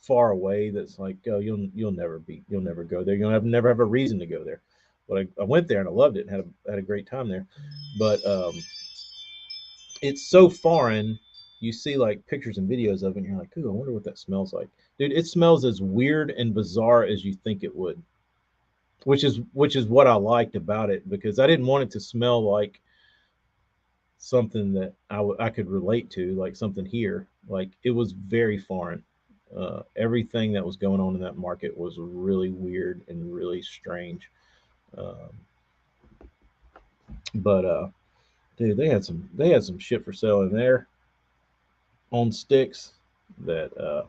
[SPEAKER 1] far away. That's like, oh, you'll never go there. You'll never have a reason to go there. But I went there and I loved it. And had a great time there. But it's so foreign. you see like pictures and videos of it, and you're like, ooh, I wonder what that smells like. Dude, it smells as weird and bizarre as you think it would, which is what I liked about it, because I didn't want it to smell like something that I could relate to, like something here. Like it was very foreign. Everything that was going on in that market was really weird and really strange. Um, but dude, they had some shit for sale in there on sticks that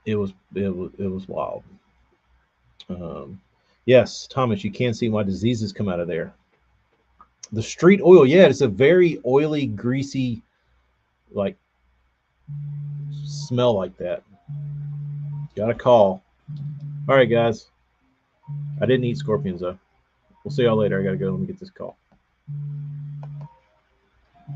[SPEAKER 1] it was wild. Um, yes, Thomas, you can see why diseases come out of there. The street oil, yeah, it's a very oily, greasy, like smell like that. Got a call. All right, guys. I didn't eat scorpions though. We'll see y'all later. I gotta go. Let me get this call.